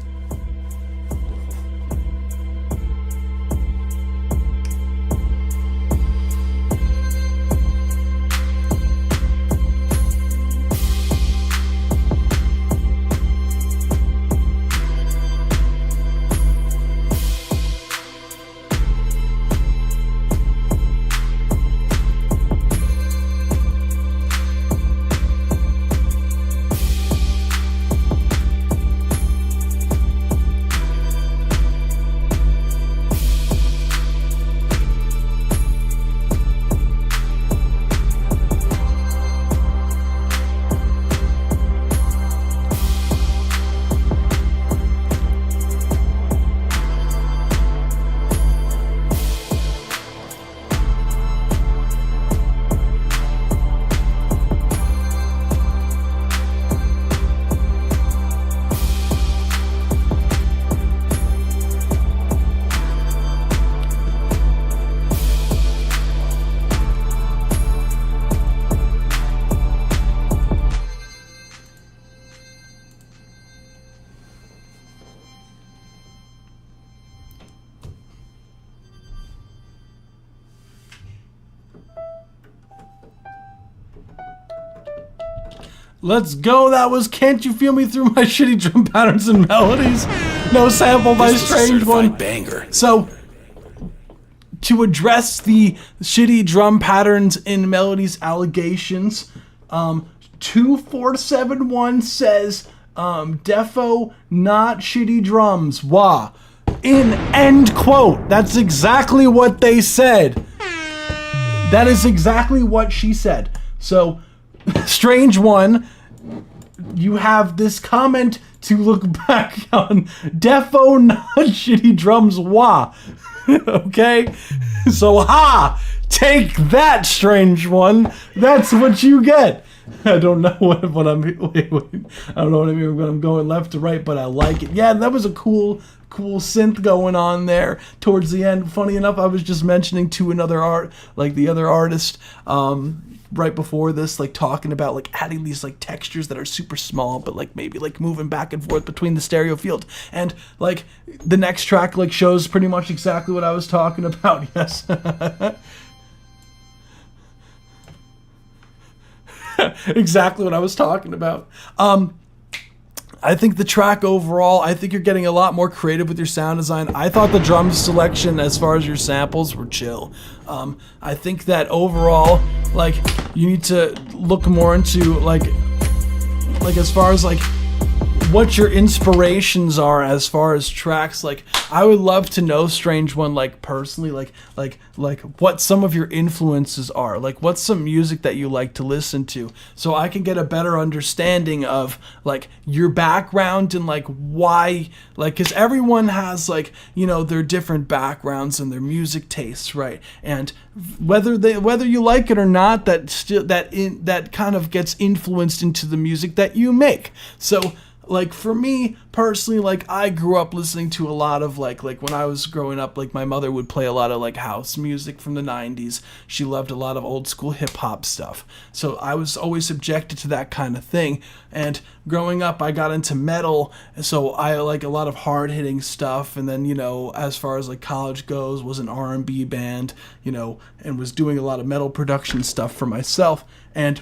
Let's go. That was Can't You Feel Me Through My Shitty Drum Patterns and Melodies. No sample by Strange One. Banger. So, to address the shitty drum patterns and melodies allegations, 2471 says, Defo, not shitty drums. Wah. In end quote. That's exactly what they said. That is exactly what she said. So, Strange One, you have this comment to look back on. Defo, not shitty drums. Wah. Okay? So, ha! Take that, Strange One. That's what you get. I don't know what I'm. Wait. I don't know what I mean when I'm going left to right, but I like it. Yeah, that was a cool synth going on there towards the end. Funny enough, I was just mentioning to the other artist, right before this, like talking about like adding these like textures that are super small, but like maybe like moving back and forth between the stereo field. And like the next track like shows pretty much exactly what I was talking about. Yes. Exactly what I was talking about. I think the track overall, I think you're getting a lot more creative with your sound design. I thought the drum selection as far as your samples were chill. I think that overall, like, you need to look more into like as far as like what your inspirations are as far as tracks. Like, I would love to know, Strange One, like personally, like what some of your influences are, like what's some music that you like to listen to, so I can get a better understanding of like your background and like why, like, because everyone has like, you know, their different backgrounds and their music tastes, right? And whether you like it or not, that kind of gets influenced into the music that you make. So like for me personally, like I grew up listening to a lot of like when I was growing up, like my mother would play a lot of like house music from the 90s. She loved a lot of old school hip hop stuff. So I was always subjected to that kind of thing. And growing up, I got into metal. So I like a lot of hard hitting stuff. And then, you know, as far as like college goes, was an R&B band, you know, and was doing a lot of metal production stuff for myself. And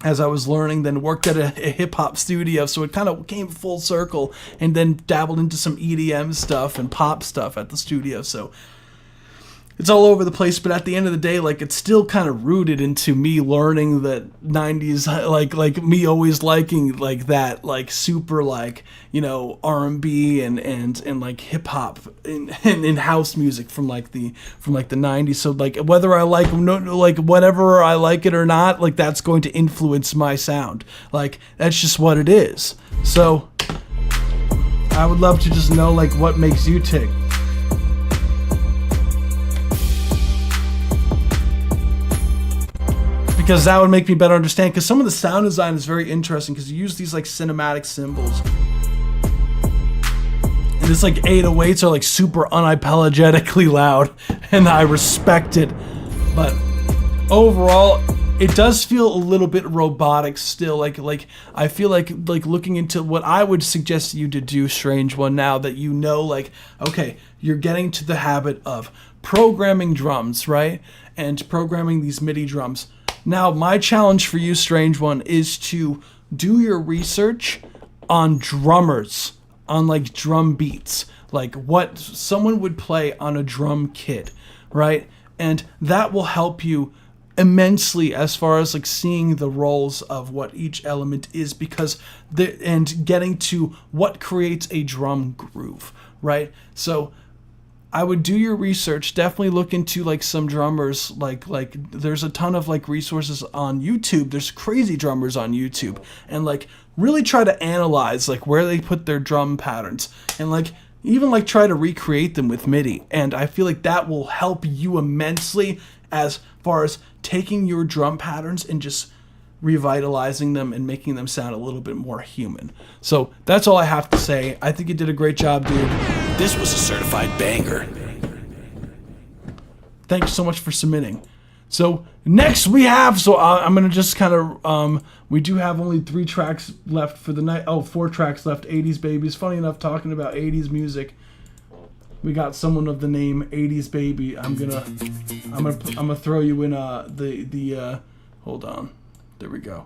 as I was learning, then worked at a hip-hop studio, so it kind of came full circle, and then dabbled into some EDM stuff and pop stuff at the studio, so it's all over the place. But at the end of the day, like, it's still kind of rooted into me learning that 90s, like me always liking like that, like super, like, you know, R&B and like hip hop and house music from like the 90s. So like whether I like whatever I like it or not, like that's going to influence my sound. Like that's just what it is. So I would love to just know like what makes you tick. Because that would make me better understand, because some of the sound design is very interesting because you use these like cinematic symbols. And it's like 808s are like super unapologetically loud, and I respect it. But overall, it does feel a little bit robotic still. Like I feel like looking into what I would suggest you to do, Strange One, now that you know, like, okay, you're getting to the habit of programming drums, right? And programming these MIDI drums. Now, my challenge for you, Strange One, is to do your research on drummers, on like drum beats, like what someone would play on a drum kit, right? And that will help you immensely as far as like seeing the roles of what each element is, because and getting to what creates a drum groove, right? So I would do your research, definitely look into like some drummers, like there's a ton of like resources on YouTube. There's crazy drummers on YouTube, and like really try to analyze like where they put their drum patterns, and like even like try to recreate them with MIDI. And I feel like that will help you immensely as far as taking your drum patterns and just revitalizing them and making them sound a little bit more human. So that's all I have to say. I think you did a great job, dude. This was a certified banger. Thank you so much for submitting. So next we have, I'm going to just kind of, we do have only 3 tracks left for the night. Oh, 4 tracks left. 80s Babies. Funny enough, talking about 80s music, we got someone of the name 80s Baby. I'm gonna throw you in the hold on. There we go.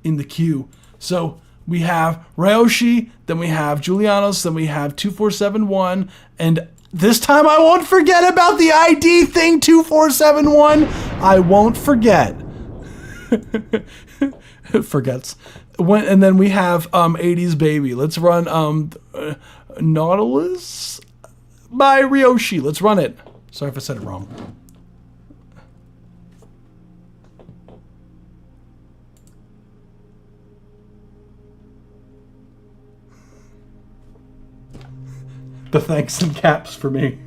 In the queue. So we have Ryoshi, then we have Julianos, then we have 2471, and this time I won't forget about the ID thing, 2471. I won't forget. Forgets. And then we have 80s Baby. Let's run Nautilus by Ryoshi. Let's run it. Sorry if I said it wrong. The thanks in caps for me.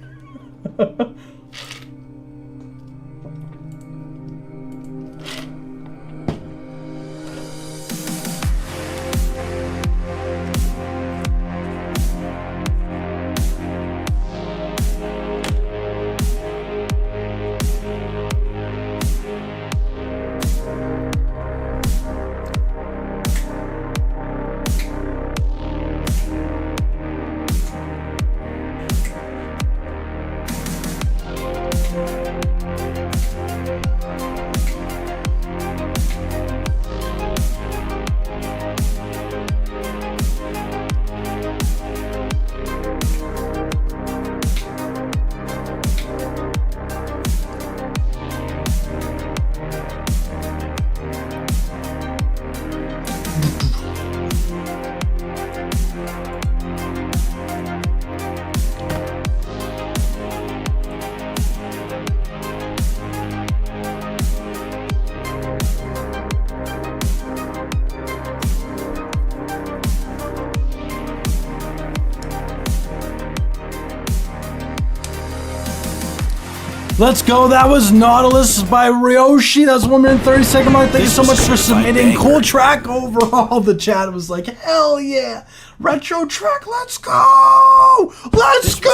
Let's go. That was Nautilus by Ryoshi. That was 1 minute 30 second mark. Thank you so much for submitting. Cool track overall. The chat was like, hell yeah. Retro track. Let's go. Let's go.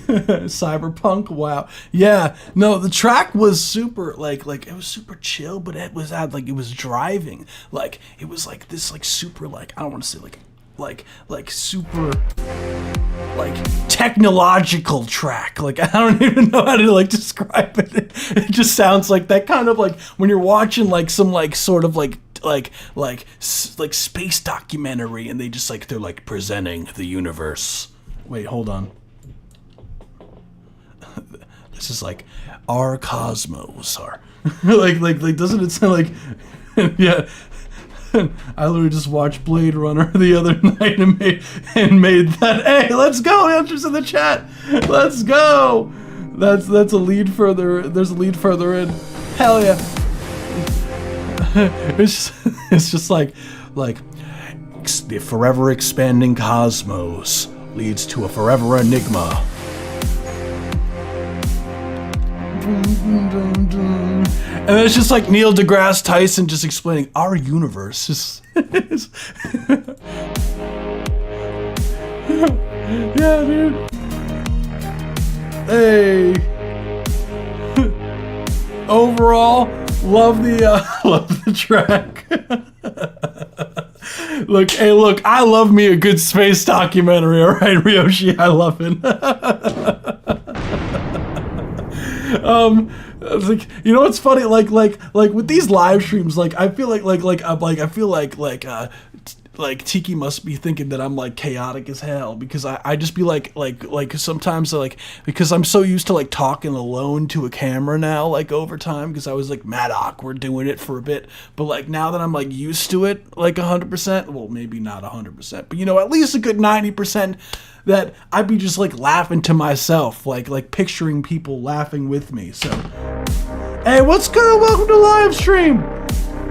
Cyberpunk. Wow. Yeah. No, the track was super like it was super chill, but it was it was driving. Like it was like this super I don't want to say super technological track. I don't even know how to describe it. It just sounds like that kind of when you're watching some sort of space documentary and they just they're presenting the universe. Wait, hold on. This is our cosmos are doesn't it sound like yeah. I literally just watched Blade Runner the other night and made that. Hey, let's go! Answers in the chat. Let's go. That's a lead further. There's a lead further in. Hell yeah! It's just like the forever expanding cosmos leads to a forever enigma. And it's just Neil deGrasse Tyson just explaining our universe. Yeah, dude. Hey. Overall, love the track. Look, I love me a good space documentary, all right, Ryoshi, I love it. You know what's funny? With these live streams, I feel like Tiki must be thinking that I'm chaotic as hell because I just be sometimes because I'm so used to talking alone to a camera now over time because I was mad awkward doing it for a bit, but now that I'm used to it 100%, well maybe not 100%, but at least a good 90%, that I'd be just laughing to myself, picturing people laughing with me. So hey, what's good? Welcome to live stream.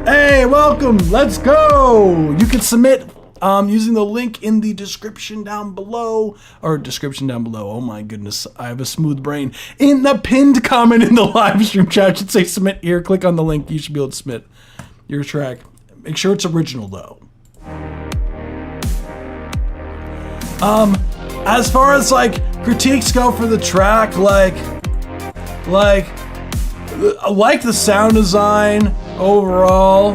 Hey, welcome. Let's go. You can submit using the link in the description down below. Oh my goodness, I have a smooth brain. In the pinned comment in the live stream chat, it should say submit here. Click on the link. You should be able to submit your track. Make sure it's original though. As far as critiques go for the track, I like the sound design overall.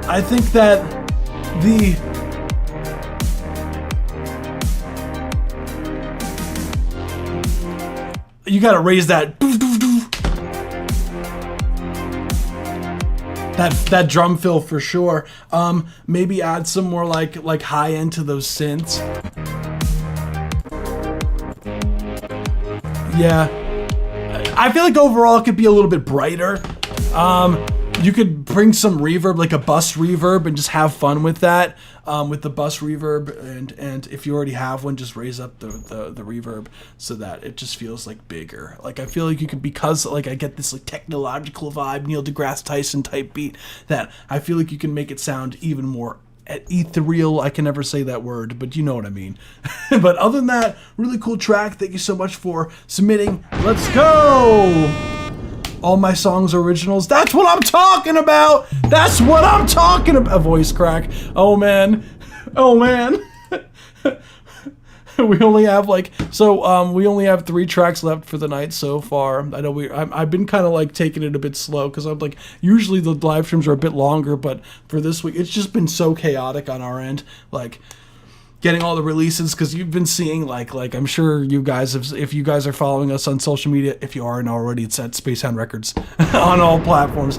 I think that you gotta raise that that drum fill for sure. Maybe add some more high end to those synths. Yeah, I feel like overall it could be a little bit brighter. You could bring some reverb, like a bus reverb, and just have fun with that, with the bus reverb. And if you already have one, just raise up the reverb so that it just feels like bigger. Like I feel like you could, because like I get this like technological vibe, Neil deGrasse Tyson type beat, that I feel like you can make it sound even more ethereal. I can never say that word, but you know what I mean. But other than that, really cool track. Thank you so much for submitting. Let's go. All my songs are originals. That's what I'm talking about. That's what I'm talking about. A voice crack. Oh man. Oh man. We only have we only have 3 tracks left for the night so far. I know I've been kind of like taking it a bit slow because I'm like, usually the live streams are a bit longer, but for this week it's just been so chaotic on our end, like getting all the releases, because you've been seeing like I'm sure you guys have, if you guys are following us on social media, if you aren't already, it's at Spacehound Records on all platforms.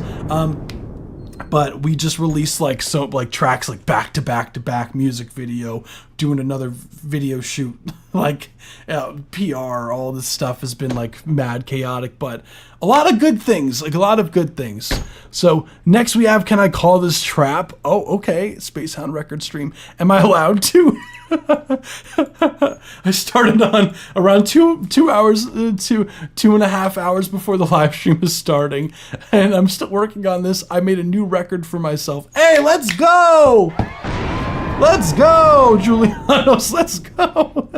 But we just released tracks like back to back music video, doing another video shoot, like PR, all this stuff has been like mad chaotic, but a lot of good things, So next we have Can I Call This Trap? Oh, okay, Spacehound Record stream. Am I allowed to? I started on around 2 hours, 2.5 hours before the live stream was starting, and I'm still working on this. I made a new record for myself. Hey, let's go! Let's go, Julianos, let's go!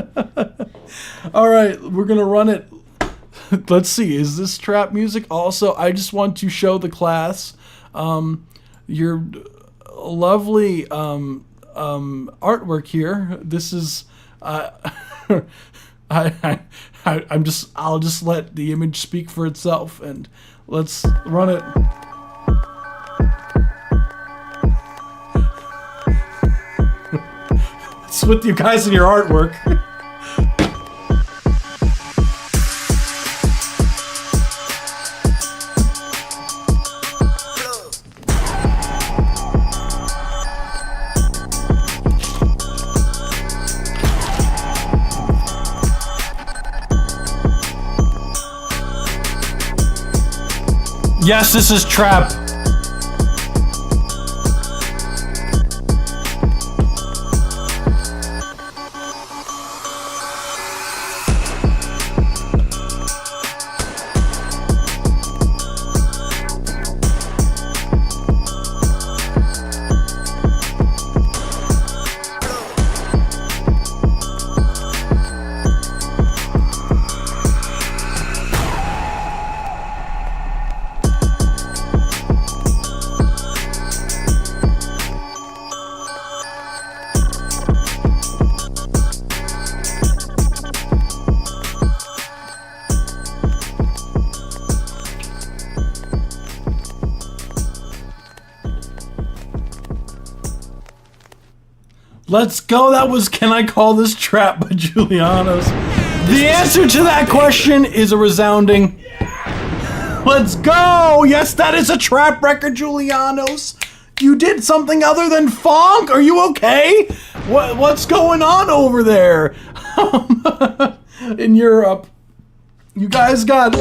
All right, we're gonna run it. Let's see, is this trap music? Also, I just want to show the class your lovely artwork here. This is I'll just let the image speak for itself, and let's run it. It's with you guys and your artwork. Yes, this is trap. Let's go. That was Can I Call This Trap by Julianos. The answer to that question is a resounding let's go. Yes, that is a trap record, Julianos. You did something other than funk? Are you okay? What's going on over there? In Europe. You guys got...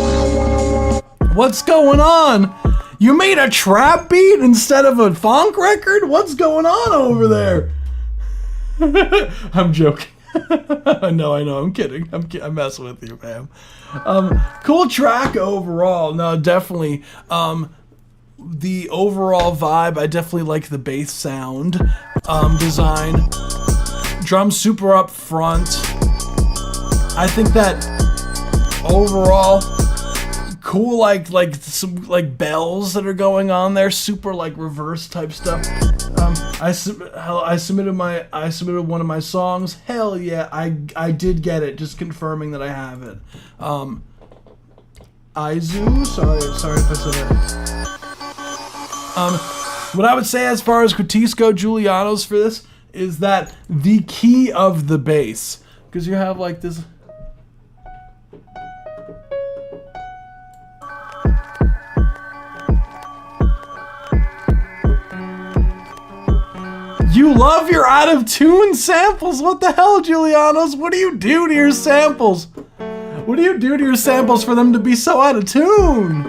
What's going on? You made a trap beat instead of a funk record? What's going on over there? I'm joking. I know, I'm kidding. I'm messing with you, fam. Cool track overall. No, definitely. The overall vibe, I definitely like the bass sound, design. Drums super up front. I think that overall, cool, like some like bells that are going on there, super like reverse type stuff. I submitted one of my songs. Hell yeah, I did get it. Just confirming that I have it. Izu, sorry if I said that. What I would say as far as critiques go, Julianos, for this is that the key of the bass, because you have like this. You love your out-of-tune samples? What the hell, Julianos? What do you do to your samples? What do you do to your samples for them to be so out of tune?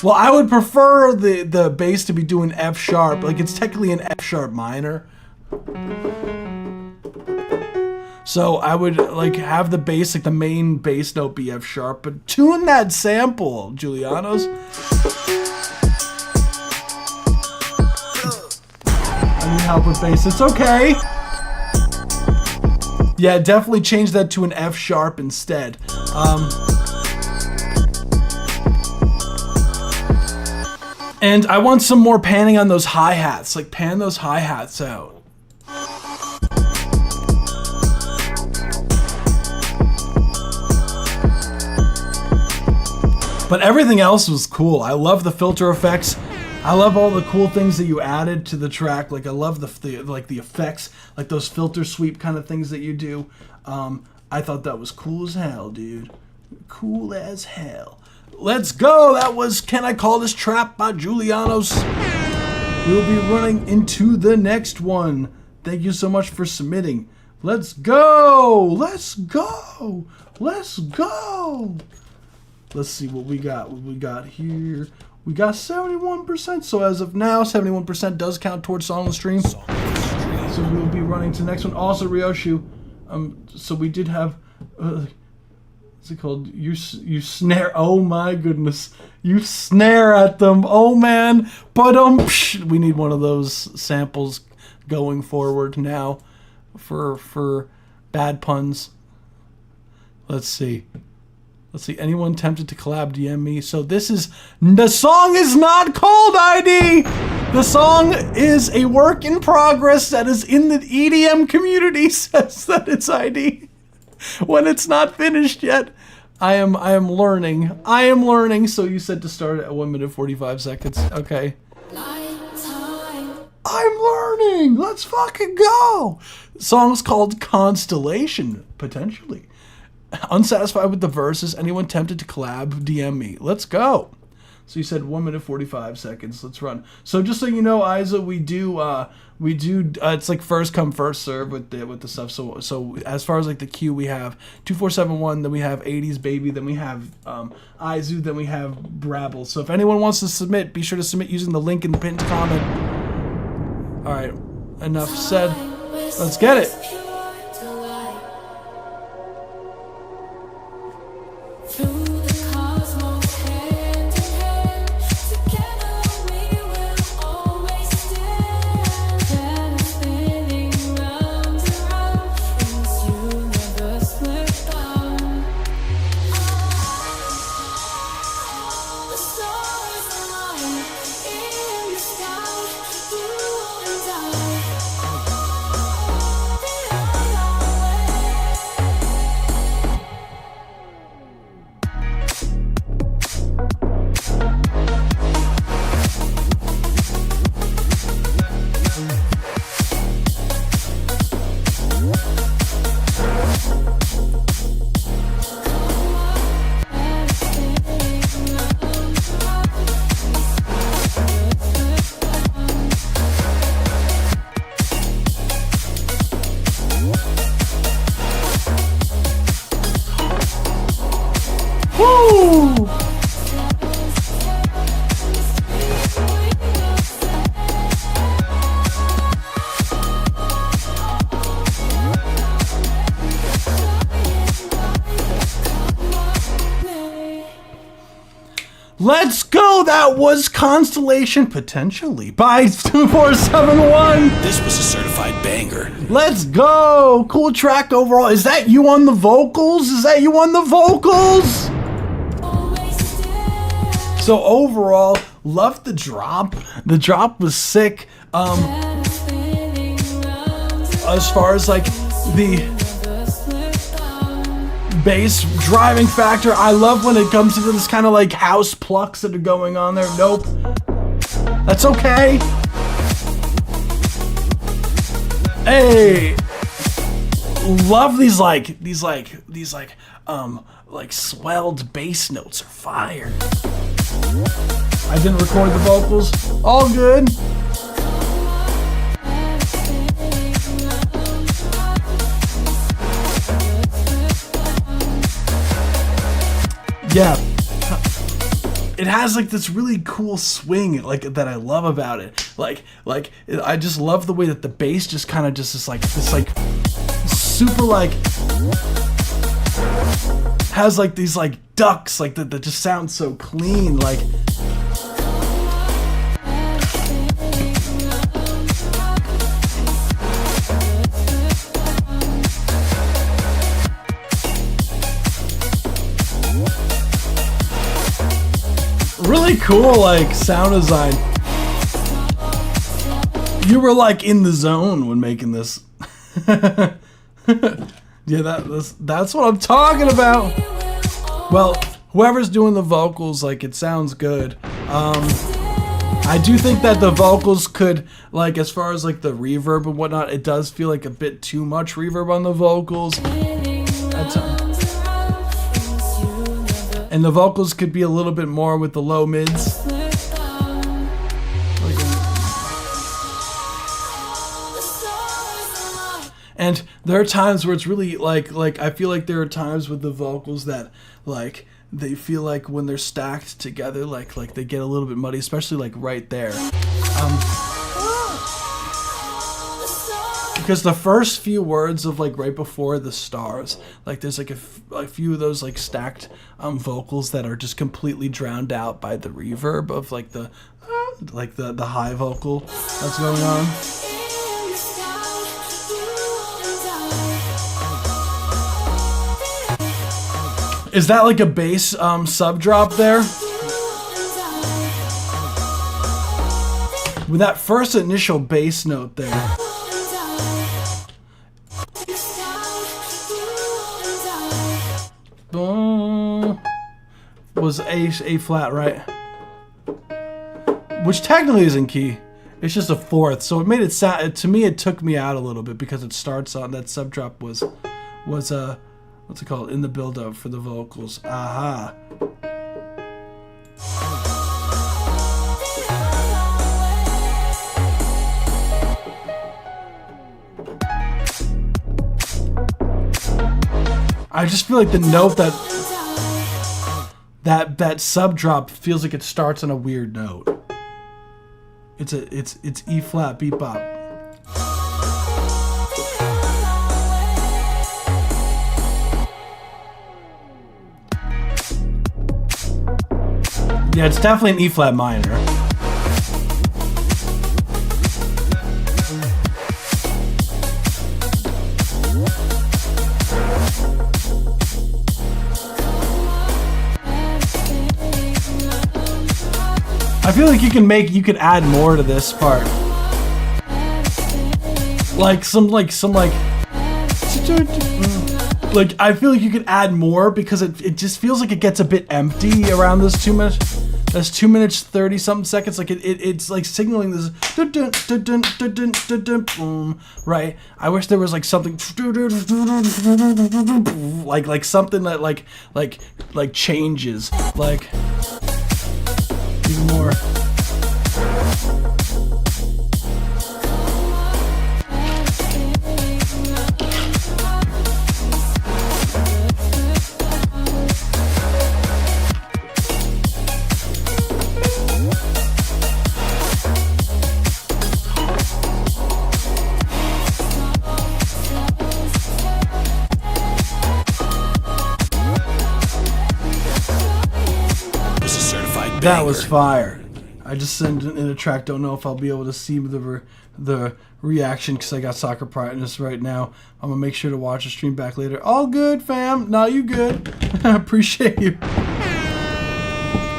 Well, I would prefer the bass to be doing F sharp. Like, it's technically an F sharp minor. So I would like have the bass, like the main bass note be F sharp, but tune that sample, Julianos. I need help with bass. It's okay. Yeah, definitely change that to an F sharp instead. And I want some more panning on those hi-hats. Like, pan those hi-hats out. But everything else was cool. I love the filter effects. I love all the cool things that you added to the track. Like, I love the effects, like those filter sweep kind of things that you do. I thought that was cool as hell, dude. Cool as hell. Let's go. That was Can I Call This Trap by Julianos. We'll be running into the next one. Thank you so much for submitting. Let's go. Let's go. Let's go. Let's see what we got. What we got here. We got 71%. So as of now, 71% does count towards Song on the Stream. So we'll be running to the next one. Also, Ryoshu. So we did have. What's it called? You snare. Oh my goodness. You snare at them. Oh man. But we need one of those samples going forward now for bad puns. Let's see. Anyone tempted to collab, DM me. So the song is not called ID. The song is a work in progress that is in the EDM community says that it's ID. When it's not finished yet. I am learning. So you said to start at 1 minute 45 seconds. Okay. I'm learning. Let's fucking go. The song's called Constellation, potentially. Unsatisfied with the verses. Anyone tempted to collab, DM me. Let's go. So you said 1 minute 45 seconds. Let's run. So just so you know, Isa, we do it's like first come first serve with the stuff. So as far as like the queue, we have 2471, then we have 80s Baby, then we have Izu, then we have Brabble. So if anyone wants to submit, be sure to submit using the link in the pinned comment. All right, enough said. Let's get it. Let's go! That was Constellation, potentially, by 2471. This was a certified banger. Let's go! Cool track overall. Is that you on the vocals? So overall, loved the drop. The drop was sick. As far as like the bass driving factor, I love when it comes to this kind of like house plucks that are going on there. Nope, that's okay. Hey, love these swelled bass notes are fire. I didn't record the vocals. All good. Yeah. It has like this really cool swing, like that I love about it. Like I just love the way that the bass just kind of just is like this like super like has like these like ducks like that just sound so clean like. Really cool, like sound design. You were like in the zone when making this. Yeah, that's what I'm talking about. Well, whoever's doing the vocals, like it sounds good. I do think that the vocals could, like as far as like the reverb and whatnot, it does feel like a bit too much reverb on the vocals. And the vocals could be a little bit more with the low mids. And there are times where it's really like I feel like there are times with the vocals that like they feel like when they're stacked together like they get a little bit muddy, especially like right there. Because the first few words of like right before the stars, like there's like a few of those like stacked vocals that are just completely drowned out by the reverb of like the high vocal that's going on. Is that like a bass sub drop there? With that first initial bass note there. Was A flat, right? Which technically isn't key. It's just a fourth, so it made it sound. To me, it took me out a little bit because it starts on that sub drop was what's it called in the build up for the vocals. Aha. I just feel like the note that sub drop feels like it starts on a weird note. It's E flat bebop. Yeah, it's definitely an E flat minor. I feel like you could add more to this part. Like I feel like you could add more because it just feels like it gets a bit empty around this 2 minutes. That's 2 minutes 30 something seconds. Like it's like signaling this right. I wish there was like something like something that like changes like even more. That was fire. I just sent in a track. Don't know if I'll be able to see the reaction because I got soccer practice right now. I'm gonna make sure to watch the stream back later. All good, fam. No, you good. I appreciate you.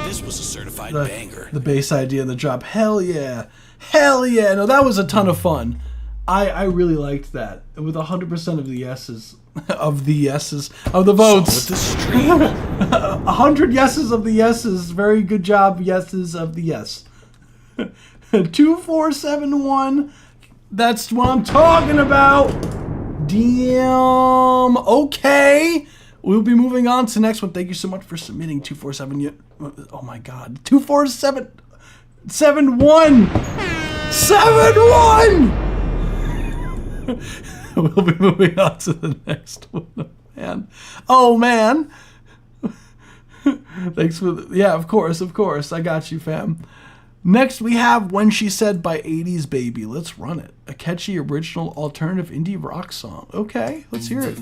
This was a certified banger. The bass idea and the drop. Hell yeah. Hell yeah. No, that was a ton of fun. I really liked that. With 100% of the yeses. Of the yeses. Of the votes. 100 yeses of the yeses. Very good job, yeses of the yes. 2471. That's what I'm talking about. Damn. Okay. We'll be moving on to the next one. Thank you so much for submitting 247. Oh my god. 24771. 71. We'll be moving on to the next one. Man. Oh man. Thanks for yeah, of course. I got you, fam. Next, we have When She Said by 80s Baby. Let's run it. A catchy, original, alternative indie rock song. Okay, let's hear it.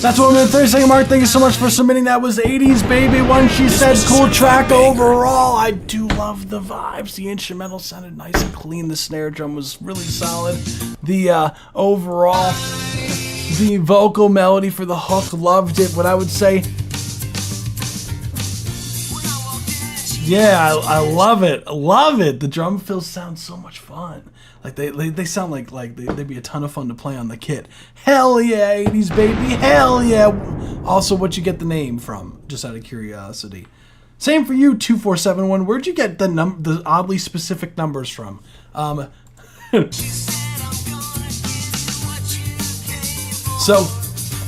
That's 1 minute 30 second mark. Thank you so much for submitting. That was 80s Baby When She Said. Cool track overall. I do love the vibes. The instrumental sounded nice and clean. The snare drum was really solid. The overall, the vocal melody for the hook, loved it. What I would say, yeah, I love it. Love it. The drum fills sound so much fun. Like they sound like they'd be a ton of fun to play on the kit. Hell yeah, 80s Baby. Hell yeah. Also, what'd you get the name from? Just out of curiosity. Same for you, 2471. Where'd you get the oddly specific numbers from? So,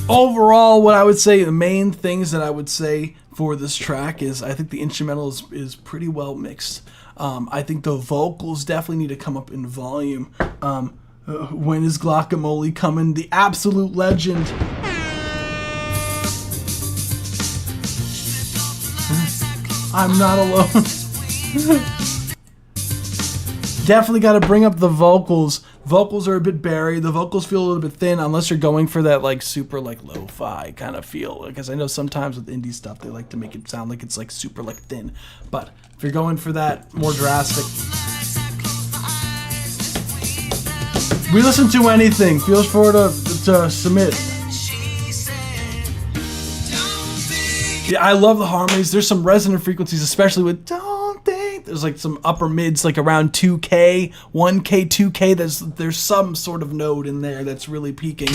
overall, what I would say, the main things that I would say for this track is I think the instrumental is pretty well mixed. I think the vocals definitely need to come up in volume. When is Guacamole coming? The absolute legend. I'm not alone. Definitely got to bring up the vocals. Vocals are a bit buried. The vocals feel a little bit thin unless you're going for that like super like lo-fi kind of feel. Because I know sometimes with indie stuff they like to make it sound like it's like super like thin. But if you're going for that more drastic, we listen to anything. Feel free to submit. Yeah, I love the harmonies. There's some resonant frequencies, especially with "Don't Think." There's like some upper mids, like around 2K, 1K, 2K. There's some sort of node in there that's really peaking.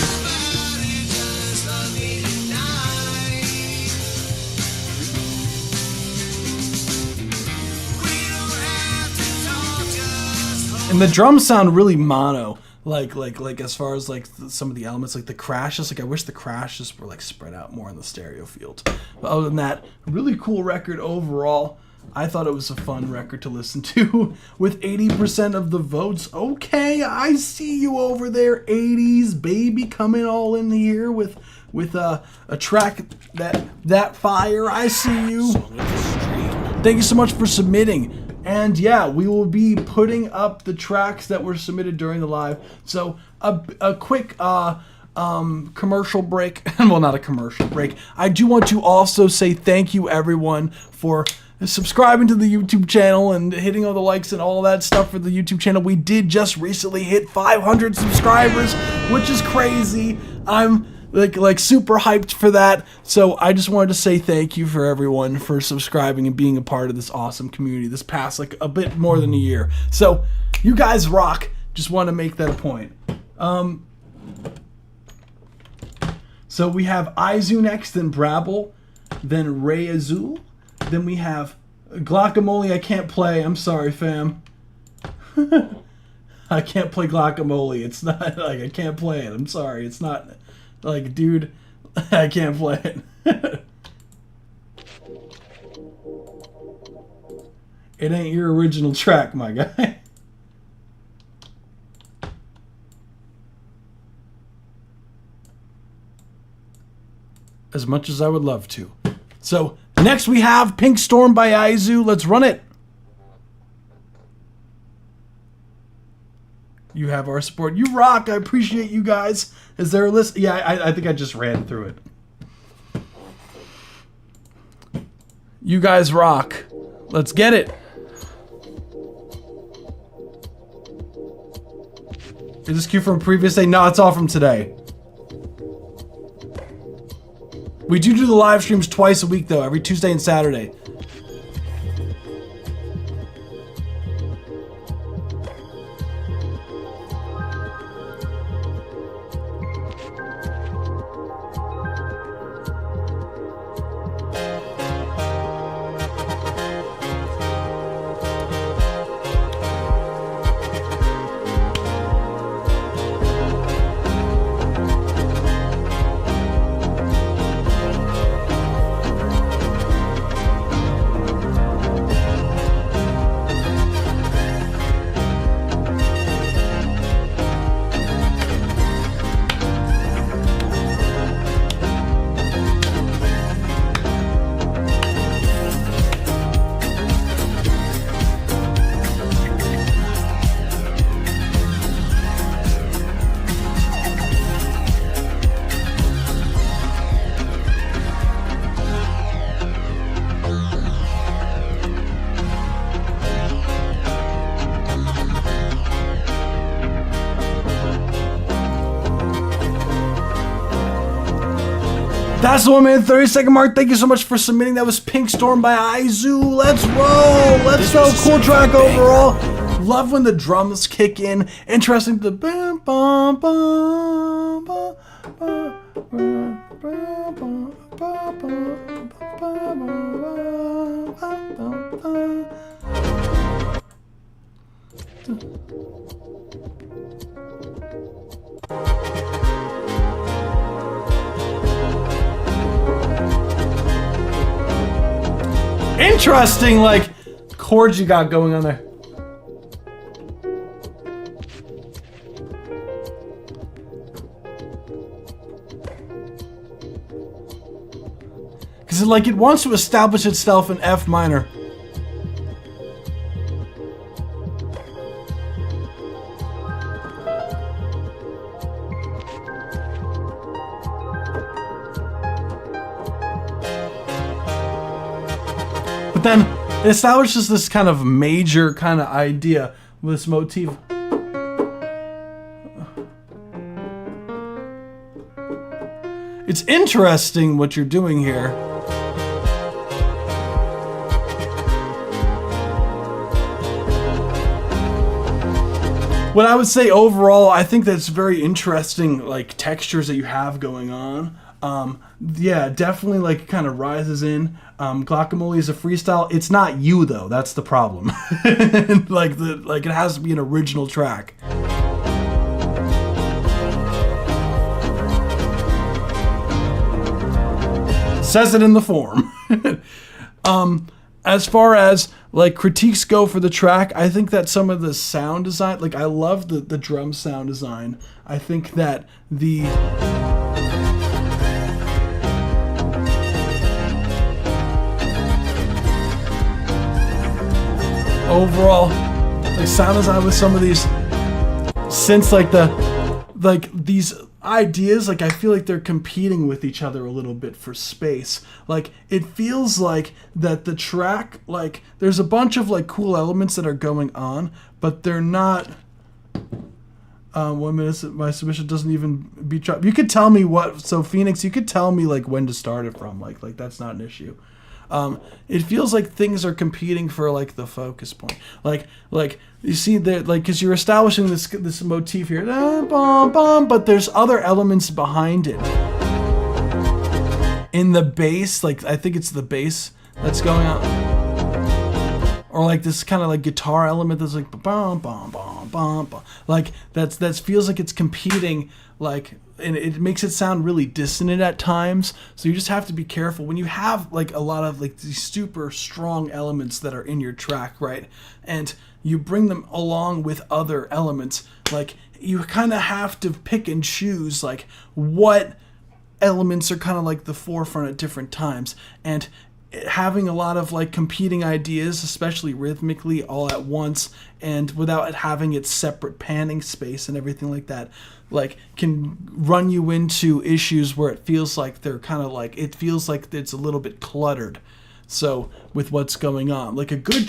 And the drums sound really mono. Like as far as like some of the elements, like the crashes, like I wish the crashes were like spread out more in the stereo field. But other than that, really cool record overall. I thought it was a fun record to listen to with 80% of the votes. Okay, I see you over there, 80s Baby, coming all in here with a track that fire. I see you. Thank you so much for submitting. And yeah, we will be putting up the tracks that were submitted during the live. So a quick commercial break. Well, not a commercial break. I do want to also say thank you everyone for subscribing to the YouTube channel and hitting all the likes and all that stuff for the YouTube channel. We did just recently hit 500 subscribers, which is crazy. I'm like super hyped for that. So I just wanted to say thank you for everyone for subscribing and being a part of this awesome community this past like a bit more than a year. So you guys rock. Just want to make that a point. So we have Izu next, then Brabble, then Ray Azul, then we have Guacamole. I can't play. I'm sorry, fam. I can't play Guacamole. It's not like I can't play it. I'm sorry. It's not. Like, dude, I can't play it. It ain't your original track, my guy. As much as I would love to. So, next we have Pink Storm by Aizu. Let's run it. You have our support. You rock. I appreciate you guys. Is there a list? Yeah, I think I just ran through it. You guys rock. Let's get it. Is this cue from a previous day? No, it's all from today. We do the live streams twice a week, though, every Tuesday and Saturday. That's the 1 minute 30-second mark. Thank you so much for submitting. That was Pink Storm by Aizu. Let's roll. Let's go. Cool track overall. Love when the drums kick in. Interesting. The bam bam bam bam interesting, like, chords you got going on there. Because, like, it wants to establish itself in F minor. But then it establishes this kind of major kind of idea with this motif. It's interesting what you're doing here. What I would say overall, I think that's very interesting, like, textures that you have going on. Yeah, definitely, like, kind of rises in. Guacamole is a freestyle. It's not you, though. That's the problem. like it has to be an original track. Says it in the form. As far as, like, critiques go for the track, I think that some of the sound design, like, I love the drum sound design. I think that the overall, like, sound design with some of these synths, like these ideas, like, I feel like they're competing with each other a little bit for space. Like, it feels like that the track, like, there's a bunch of, like, cool elements that are going on, but they're not. 1 minute, my submission doesn't even be dropped. You could tell me what, so Phoenix, you could tell me, like, when to start it from, like that's not an issue. It feels like things are competing for, like, the focus point. Like you see that, like, because you're establishing this motif here, but there's other elements behind it. In the bass, like, I think it's the bass that's going on, or like this kind of like guitar element that's like bum bum bum bum, bum. Like that feels like it's competing, like, and it makes it sound really dissonant at times. So you just have to be careful when you have like a lot of like these super strong elements that are in your track, right? And you bring them along with other elements, like you kind of have to pick and choose like what elements are kind of like the forefront at different times. And having a lot of like competing ideas, especially rhythmically all at once and without it having its separate panning space and everything like that, like can run you into issues where it feels like they're kind of like, it feels like it's a little bit cluttered. So with what's going on, like a good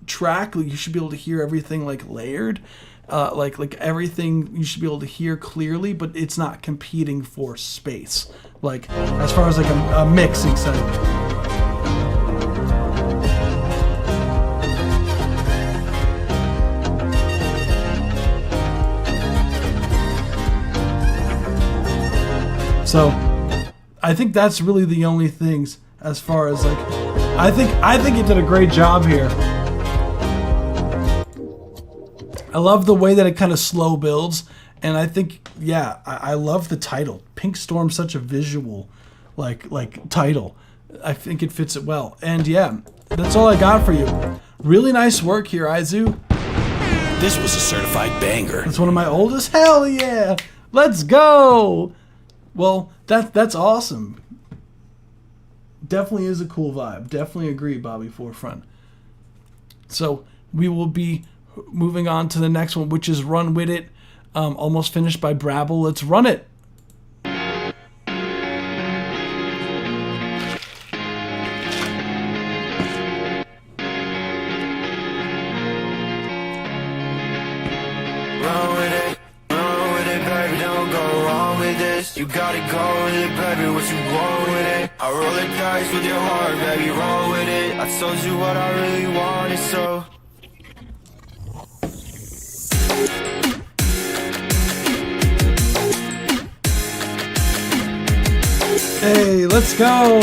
track, like you should be able to hear everything like layered, like everything you should be able to hear clearly, but it's not competing for space. Like as far as like a mixing side. So I think that's really the only things as far as like, I think it did a great job here. I love the way that it kind of slow builds, and I think, yeah, I love the title. Pink Storm's such a visual like title. I think it fits it well. And yeah, that's all I got for you. Really nice work here, Aizu. This was a certified banger. It's one of my oldest. Hell yeah. Let's go. Well, that's awesome. Definitely is a cool vibe. Definitely agree, Bobby Forefront. So we will be moving on to the next one, which is Run With It. Almost finished by Brabble. Let's run it. You gotta go with it, baby, what you want with it. I roll the dice with your heart, baby, roll with it. I told you what I really wanted, so hey, let's go.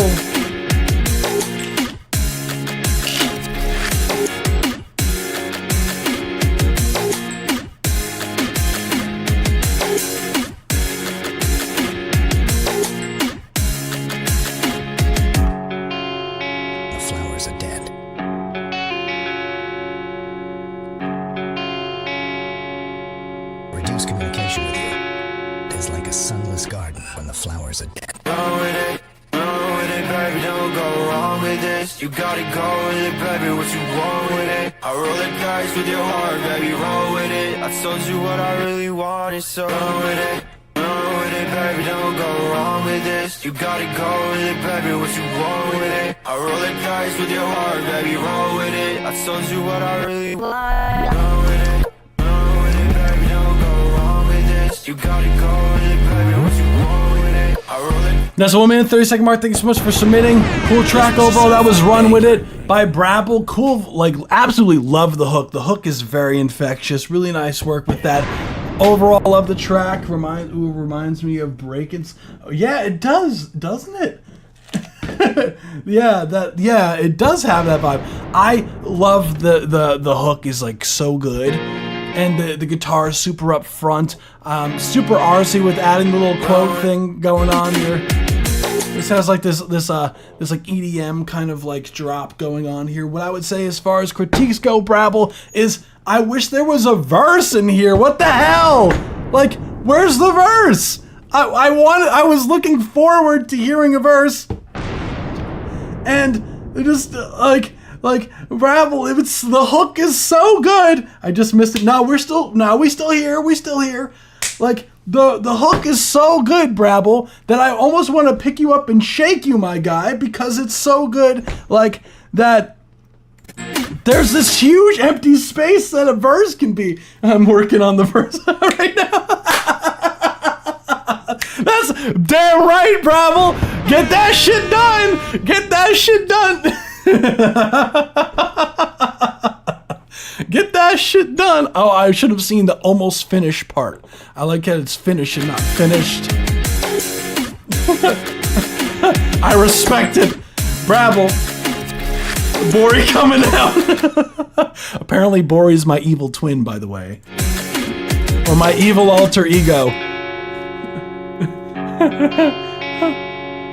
you gotta go with it, baby, what you want with it. I roll the dice with your heart, baby, roll with it. I told you what I really wanted, so run with it, baby, don't go wrong with this. You gotta go with it, baby, what you want with it. I roll the dice with your heart, baby, roll with it. I told you what I really want. Run with it, baby, don't go wrong with this. You gotta go with it, baby, what you want with it. I roll it. That's a 1 minute 30-second mark. Thank you so much for submitting. Cool track overall. That was Run With It by Brabble. Cool, like absolutely love the hook. The hook is very infectious. Really nice work with that. Overall, love the track. Reminds me of Break-Ins. Yeah, it does, doesn't it? yeah, it does have that vibe. I love the hook is like so good. And the guitar is super up front, super artsy with adding the little quote thing going on here. This has like this like EDM kind of like drop going on here. What I would say as far as critiques go, Brabble, is I wish there was a verse in here. What the hell? Like, where's the verse? I was looking forward to hearing a verse, and it just like Brabble, it's the hook is so good. I just missed it. We still here. Like the hook is so good, Brabble, that I almost want to pick you up and shake you, my guy, because it's so good. Like that. There's this huge empty space that a verse can be. I'm working on the verse right now. That's damn right, Brabble. Get that shit done. Get that shit done. Get that shit done. Oh, I should have seen the almost finished part. I like how it's finished and not finished. I respect it. Brabble. Bori coming out. Apparently Bori's my evil twin, by the way. Or my evil alter ego.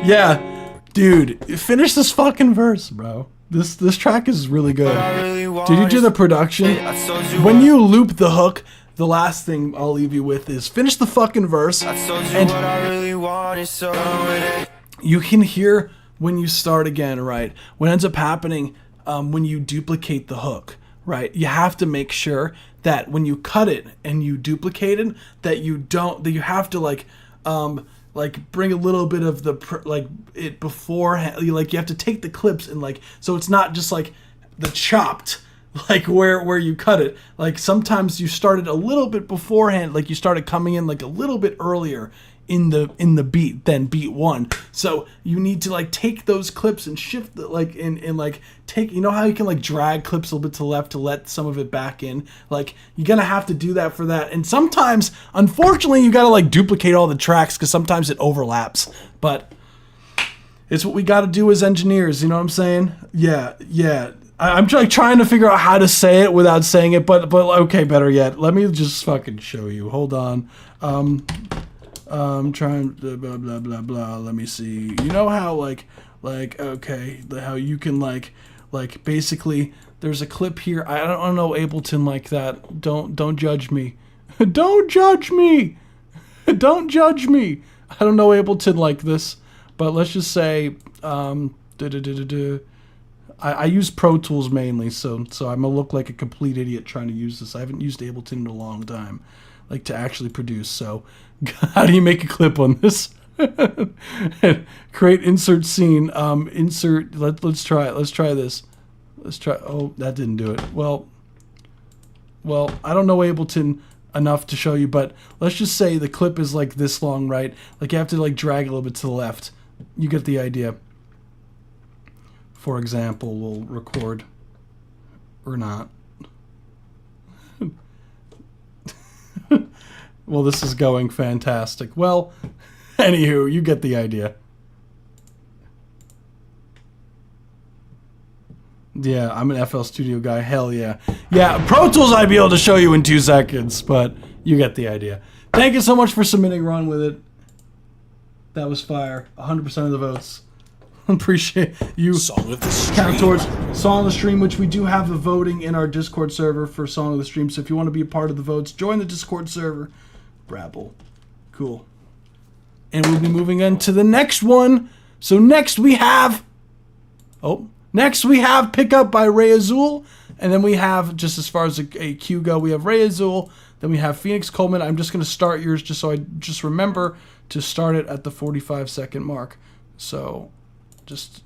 Yeah, dude, finish this fucking verse, bro. This track is really good. Did you do the production? When you loop the hook, the last thing I'll leave you with is finish the fucking verse. And you can hear when you start again, right? What ends up happening when you duplicate the hook, right? You have to make sure that when you cut it and you duplicate it, that you have to like bring a little bit of it beforehand. Like you have to take the clips and so it's not just like the chopped, like where you cut it. Like sometimes you started a little bit beforehand, like you started coming in like a little bit earlier in the beat than beat one. So you need to take those clips and shift the, take, you know how you can drag clips a little bit to the left to let some of it back in? You're gonna have to do that for that. And sometimes, unfortunately, you gotta duplicate all the tracks because sometimes it overlaps. But it's what we gotta do as engineers, you know what I'm saying? Yeah. I'm trying to figure out how to say it without saying it, but okay, better yet, let me just fucking show you. Hold on. I'm trying blah blah blah blah. Let me see. You know how okay, how you can basically there's a clip here. I don't know Ableton like that. Don't judge me. Don't judge me. Don't judge me. I don't know Ableton like this, but let's just say I use Pro Tools mainly, so I'm gonna look like a complete idiot trying to use this. I haven't used Ableton in a long time, to actually produce. So how do you make a clip on this? Create insert scene. Insert. Let's try it. Let's try this. Let's try. Oh, that didn't do it. Well, I don't know Ableton enough to show you, but let's just say the clip is this long, right? You have to drag a little bit to the left. You get the idea. For example, we'll record or not. Well, this is going fantastic. Well, anywho, you get the idea. Yeah, I'm an FL Studio guy. Hell yeah. Yeah, Pro Tools I'd be able to show you in 2 seconds, but you get the idea. Thank you so much for submitting Run With It. That was fire. 100% of the votes. Appreciate you. Song of the Stream. Count towards Song of the Stream, which we do have the voting in our Discord server for Song of the Stream. So if you want to be a part of the votes, join the Discord server. Brabble. Cool. And we'll be moving on to the next one. So next we have Pick Up by Ray Azul. And then we have, just as far as a queue go, we have Ray Azul. Then we have Phoenix Coleman. I'm just going to start yours just so I just remember to start it at the 45-second mark. So just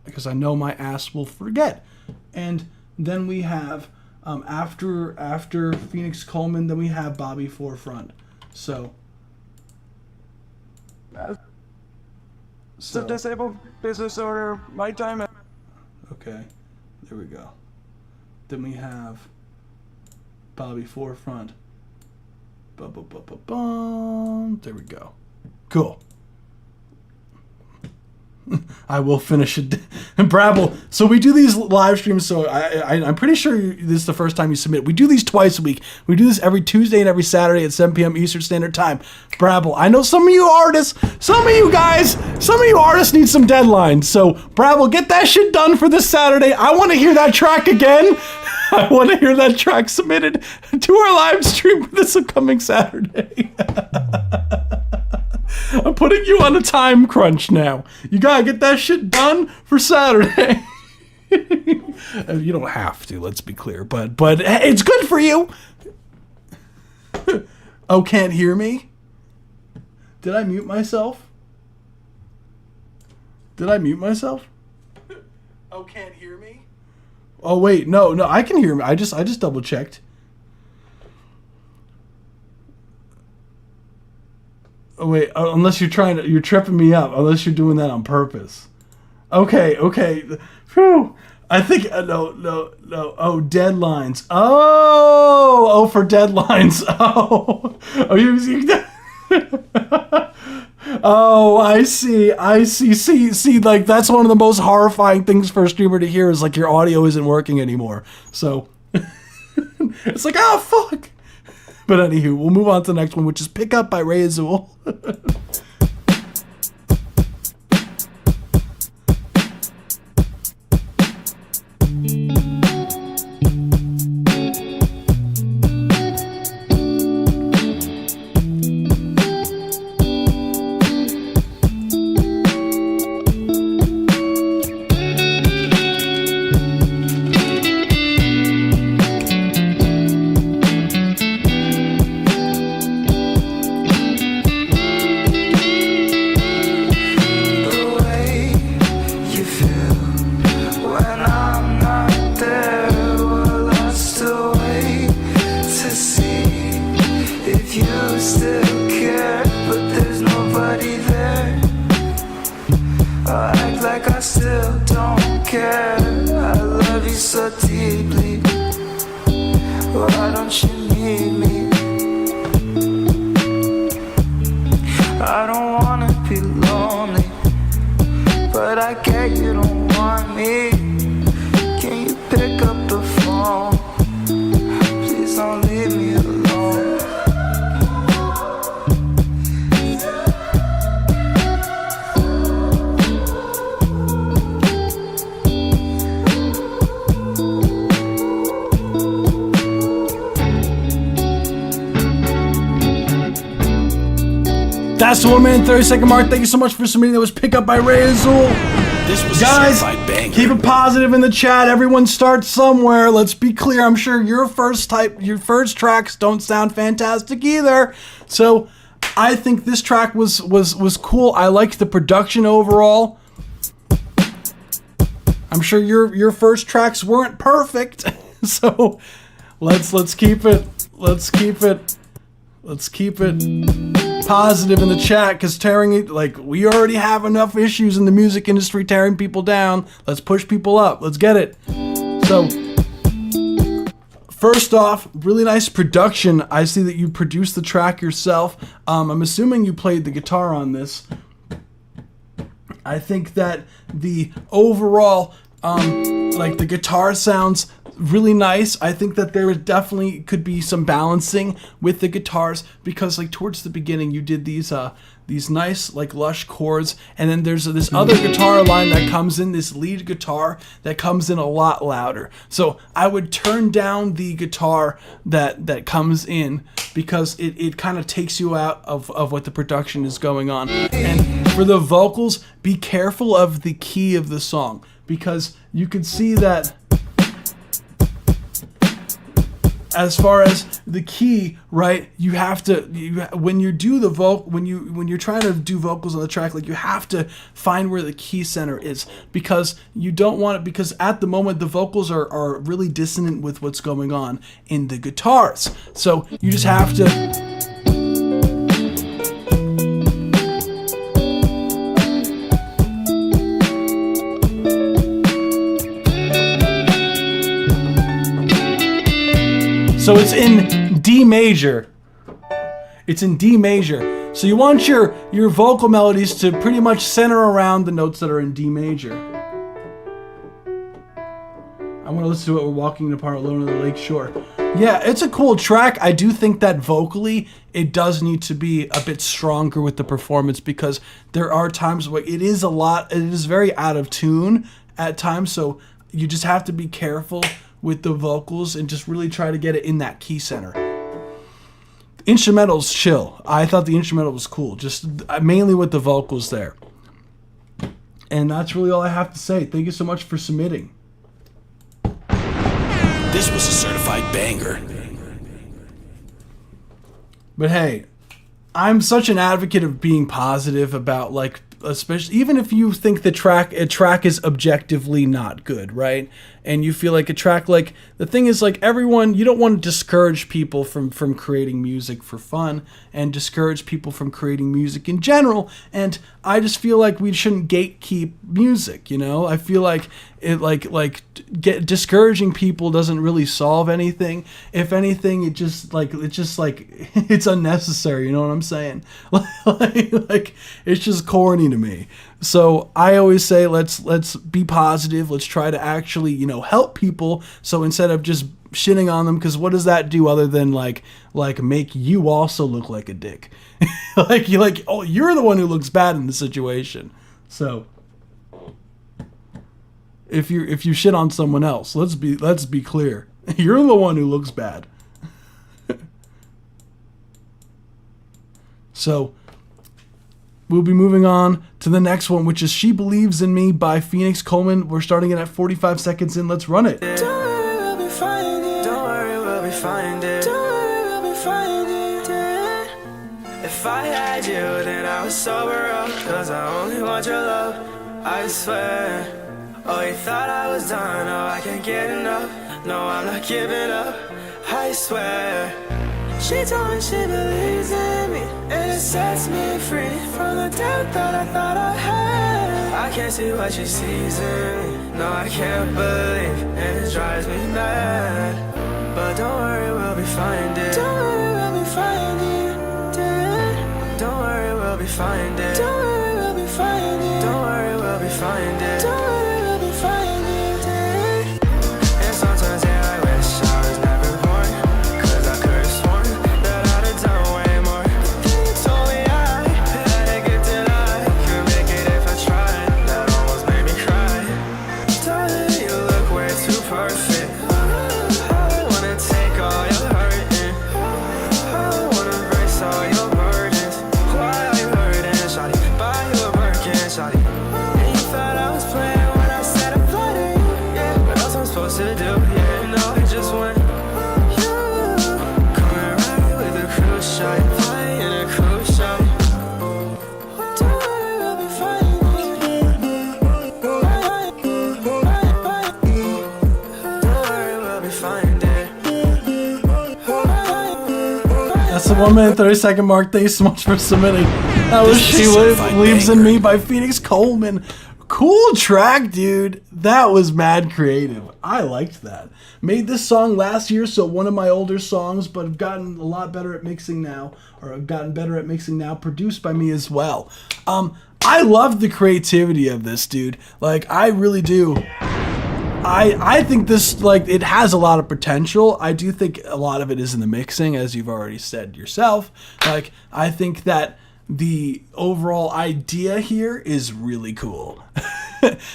because I know my ass will forget. And then we have, after Phoenix Coleman, then we have Bobby Forefront. So disabled business owner, my time. Okay, there we go. Then we have Bobby Forefront. There we go. Cool. I will finish it. Brabble. So we do these live streams. So I'm pretty sure this is the first time you submit. We do these twice a week. We do this every Tuesday and every Saturday at 7 p.m. Eastern Standard Time. Brabble. I know some of you artists, some of you artists need some deadlines. So Brabble, get that shit done for this Saturday. I want to hear that track again. I want to hear that track submitted to our live stream for this upcoming Saturday. I'm putting you on a time crunch now. You gotta get that shit done for Saturday. You don't have to, let's be clear, but it's good for you. Oh, can't hear me? Did I mute myself? Oh, can't hear me? Oh wait, no, I can hear me. I just double checked. Oh wait, unless you're tripping me up. Unless you're doing that on purpose. Okay. Phew. I think no. Oh, deadlines. For deadlines. Oh, you. Oh, I see. See, like that's one of the most horrifying things for a streamer to hear is like your audio isn't working anymore. So it's like, oh fuck. But anywho, we'll move on to the next one, which is Pick Up by Ray Azul. That's the 1 minute 30-second mark. Thank you so much for submitting. That was Pick Up by Ray Azul. This was Guys, a certified banger. Keep it positive in the chat. Everyone starts somewhere. Let's be clear. I'm sure your first tracks don't sound fantastic either. So I think this track was cool. I liked the production overall. I'm sure your first tracks weren't perfect. So let's keep it positive in the chat, because tearing it, like, we already have enough issues in the music industry tearing people down. Let's push people up. Let's get it. So first off, really nice production. I see that you produced the track yourself. I'm assuming you played the guitar on this. I think that the overall like the guitar sounds really nice. I think that there definitely could be some balancing with the guitars, because like towards the beginning you did these nice like lush chords, and then there's this other guitar line that comes in, this lead guitar that comes in a lot louder. So I would turn down the guitar that comes in, because it kind of takes you out of what the production is going on. And for the vocals, be careful of the key of the song, because you can see that as far as the key, right? You have to, when you do the when you're trying to do vocals on the track, like, you have to find where the key center is, because you don't want it, because at the moment the vocals are really dissonant with what's going on in the guitars. So you just have to. So it's in D major. It's in D major. So you want your vocal melodies to pretty much center around the notes that are in D major. I want to listen to it. We're walking apart alone on the lake shore. Yeah, it's a cool track. I do think that vocally it does need to be a bit stronger with the performance, because there are times where it is very out of tune at times. So you just have to be careful with the vocals and just really try to get it in that key center. Instrumentals, chill. I thought the instrumental was cool, just mainly with the vocals there. And that's really all I have to say. Thank you so much for submitting. This was a certified banger. But hey, I'm such an advocate of being positive about like especially even if you think a track is objectively not good, right? And you feel like a track, like, the thing is, like, everyone, you don't want to discourage people from creating music for fun and discourage people from creating music in general. And I just feel like we shouldn't gatekeep music, you know? I feel like it discouraging people doesn't really solve anything. If anything, it's unnecessary, you know what I'm saying? like it's just corny to me. So I always say, let's be positive. Let's try to actually, you know, help people. So instead of just shitting on them, because what does that do other than like make you also look like a dick? Oh, you're the one who looks bad in the situation. So if you shit on someone else, let's be clear. You're the one who looks bad. So we'll be moving on to the next one, which is She Believes in Me by Phoenix Coleman. We're starting it at 45 seconds in. Let's run it. Don't worry, we'll be fine, dear. Don't worry, we'll be fine, dear. Don't worry, we'll be fine, dear. If I had you, then I would sober up, 'cause I only want your love, I swear. Oh, you thought I was done, oh, I can't get enough. No, I'm not giving up, I swear. She told me she believes in me, and it sets me free from the doubt that I thought I had. I can't see what she sees in me, no, I can't believe, and it drives me mad. But don't worry, we'll be fine, dear. Don't worry, we'll be fine, dear. Don't worry, we'll be fine, dear. Don't worry, we'll be fine, dear. Don't worry, we'll be fine, dear. Don't worry, we'll be fine, dear. And sometimes, yeah, I wish I was never born, 'cause I could have sworn that I'd have done way more. Then you told me I had a gift that I could make it if I tried. That almost made me cry. Darling, you look way too perfect. I wanna take all your hurting. I wanna embrace all your burdens. Why are you hurting, shawty? Buy you a Birkin, shawty. And you thought I was playing when I said I'm flirting. Yeah, what else I'm supposed to do? Yeah, no, I just went. Coming right with a cruise shot, flying in a cruise shot. Don't worry, we'll be fine. Don't worry, we'll be fine, dear. That's the 1 minute 30-second mark. Thanks so much for submitting. That was This is She a certified Believes in banger. Me by Phoenix Coleman. Cool track, dude. That was mad creative. I liked that. Made this song last year, so one of my older songs, but I've gotten a lot better at mixing now, or I've gotten better at mixing now, produced by me as well. I love the creativity of this, dude. Like, I really do. I think this, like, it has a lot of potential. I do think a lot of it is in the mixing, as you've already said yourself. Like, I think that the overall idea here is really cool.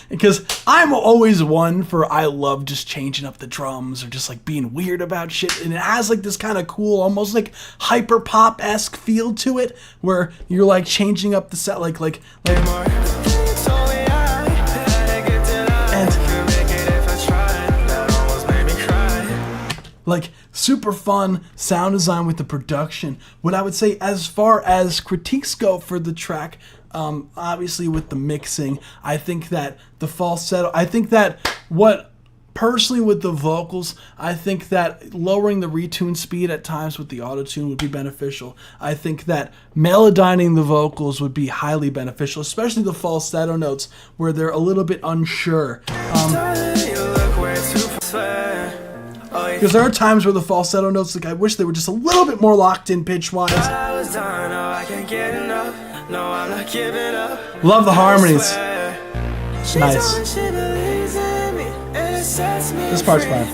Because I'm always one for, I love just changing up the drums or just like being weird about shit. And it has like this kind of cool, almost like hyper pop-esque feel to it, where you're like changing up the set, like like super fun sound design with the production. What I would say as far as critiques go for the track, obviously with the mixing, I think that the falsetto, I think that personally with the vocals, I think that lowering the retune speed at times with the auto-tune would be beneficial. I think that melodyning the vocals would be highly beneficial, especially the falsetto notes where they're a little bit unsure. Because there are times where the falsetto notes, like I wish they were just a little bit more locked in pitch-wise. Love the harmonies. Nice. This part's fine.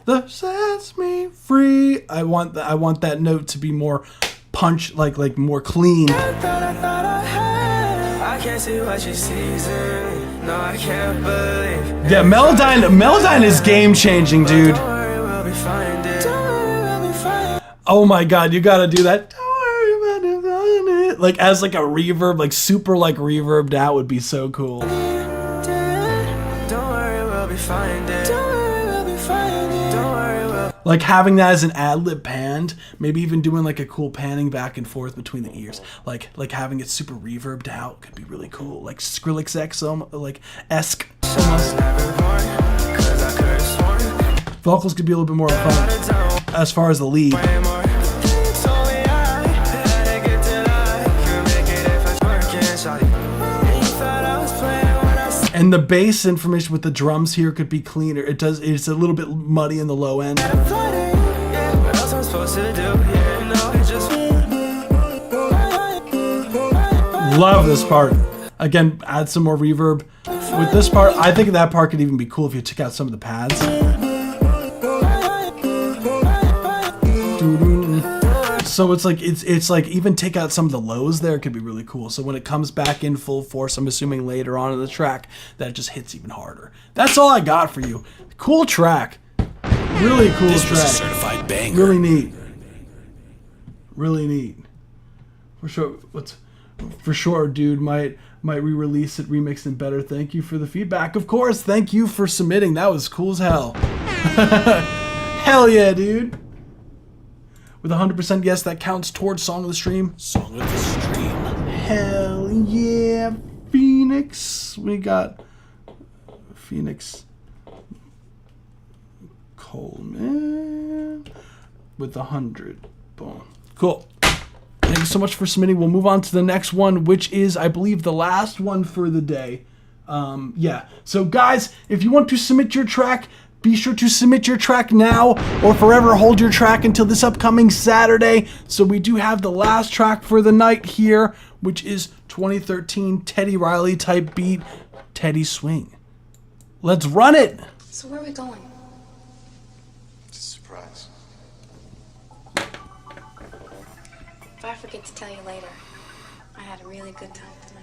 The sets me free. I want that note to be more punch, like more clean. I can't see what she sees in me. No, I can't believe. Yeah, Melodyne is game changing, dude. Oh my god, you gotta do that. Don't worry about it. Like as like a reverb, like super like reverbed out would be so cool. Don't worry, we'll be fine, dear. Don't worry, we'll be fine, dear. Don't worry, we'll. Like having that as an ad-lib panned, maybe even doing like a cool panning back and forth between the ears, like having it super reverbed out could be really cool, like Skrillex-esque, like esque almost. Vocals could be a little bit more upfront as far as the lead. And the bass information with the drums here could be cleaner. It's a little bit muddy in the low end. Love this part. Again, add some more reverb. With this part, I think that part could even be cool if you took out some of the pads. So it's like even take out some of the lows there could be really cool. So when it comes back in full force, I'm assuming later on in the track, that it just hits even harder. That's all I got for you. Cool track. Really cool track. This was a certified banger. Really neat. Really neat. For sure, dude, might re-release it, remix it better. Thank you for the feedback. Of course, thank you for submitting. That was cool as hell. Hell yeah, dude. With 100% yes, that counts towards Song of the Stream. Song of the Stream. Hell yeah, Phoenix. We got Phoenix Coleman with 100. Boom. Cool. Thank you so much for submitting. We'll move on to the next one, which is, I believe, the last one for the day. Yeah. So, guys, if you want to submit your track, be sure to submit your track now or forever hold your track until this upcoming Saturday. So we do have the last track for the night here, which is 2013 Teddy Riley type beat, Teddy Swing. Let's run it. So where are we going? It's a surprise. If I forget to tell you later, I had a really good time tonight.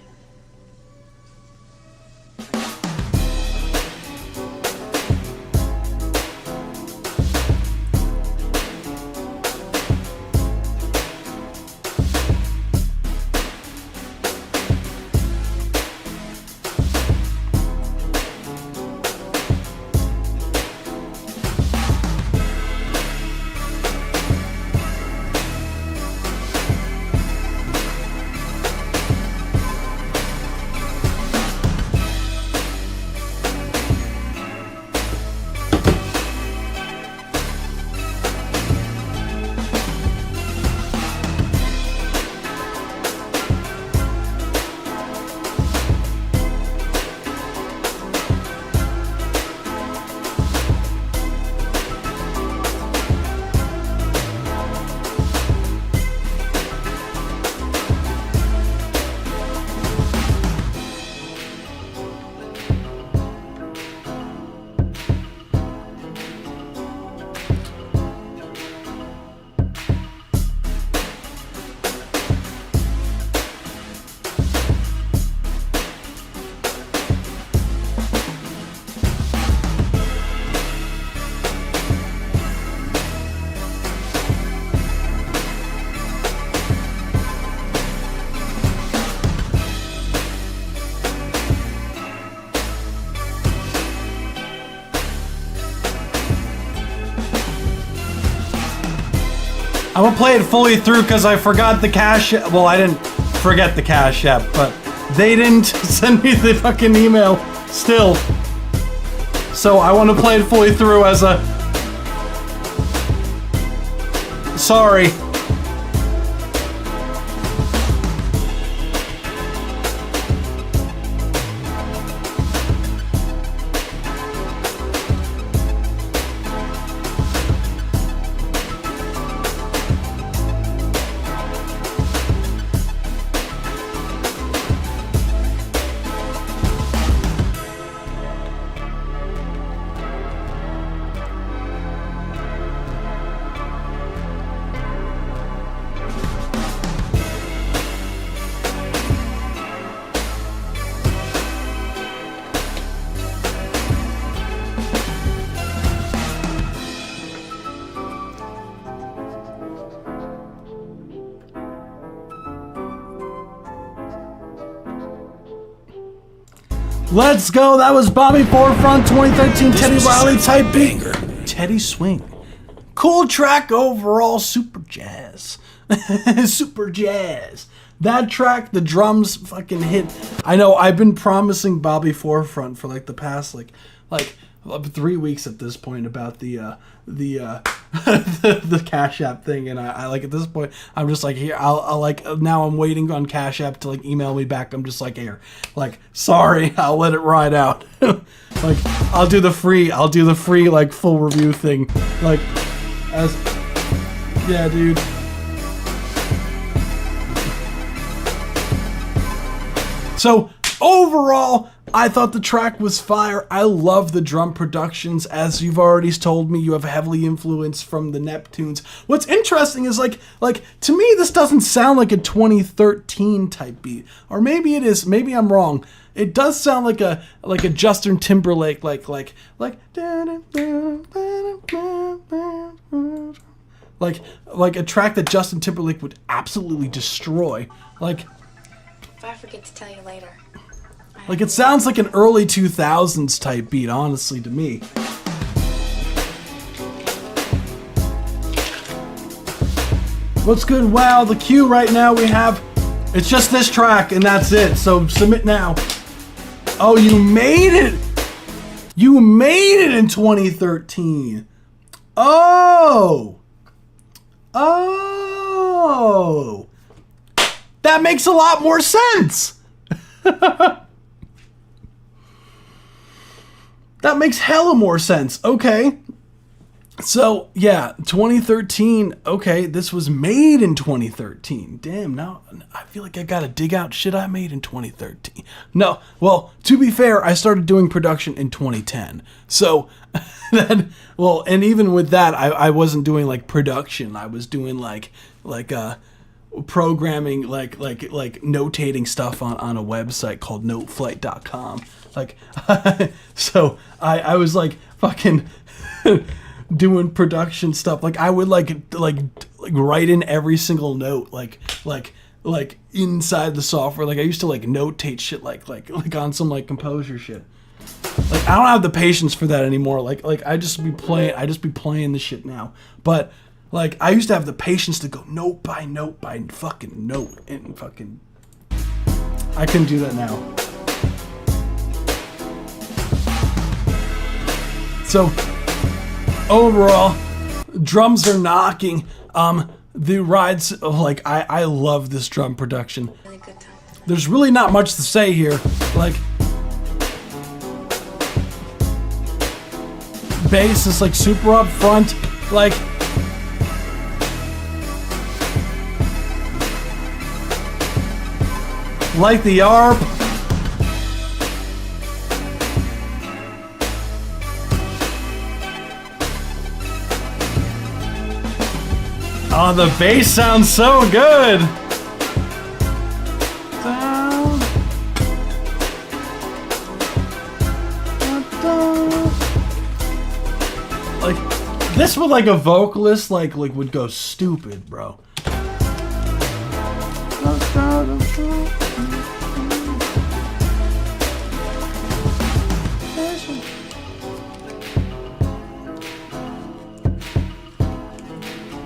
I'm gonna play it fully through because I forgot the cash. Well, I didn't forget the cash app, but they didn't send me the fucking email still. So I want to play it fully through as a... Sorry. Let's go. That was Bobby Forefront 2013 Teddy Riley type beat. Teddy Swing. cool track overall, super jazz. Super jazz. That track, the drums fucking hit. I know I've been promising Bobby Forefront for like the past like 3 weeks at this point about the the Cash App thing, and I like at this point I'm just like, here, I'll like, now I'm waiting on Cash App to like email me back. I'm just like, here, like, sorry, I'll let it ride out. Like, I'll do the free like full review thing, like, as, yeah, dude. So overall, I thought the track was fire. I love the drum productions. As you've already told me, you have heavily influenced from the Neptunes. What's interesting is like to me, this doesn't sound like a 2013 type beat, or maybe it is. Maybe I'm wrong. It does sound like a Justin Timberlake like a track that Justin Timberlake would absolutely destroy. Like, If I forget to tell you later. Like, it sounds like an early 2000s type beat, honestly, to me. What's good? Wow, the queue right now we have, it's just this track and that's it, so submit now. Oh, you made it! You made it in 2013. Oh! Oh! That makes a lot more sense! That makes hella more sense. Okay. So, yeah, 2013. Okay, this was made in 2013. Damn, now I feel like I gotta dig out shit I made in 2013. No, well, to be fair, I started doing production in 2010. So, then, well, and even with that, I wasn't doing, like, production. I was doing, like programming, like notating stuff on a website called noteflight.com. Like, so I was like fucking doing production stuff. Like, I would like write in every single note, like inside the software. Like, I used to like notate shit like on some like composer shit. Like, I don't have the patience for that anymore. Like I just be playing the shit now. But like, I used to have the patience to go note by fucking note and fucking, I couldn't do that now. So, overall, drums are knocking. The rides, like, I love this drum production. There's really not much to say here. Like, bass is like super up front. Like, the ARP. Oh, the bass sounds so good. Like, this with like a vocalist like would go stupid, bro.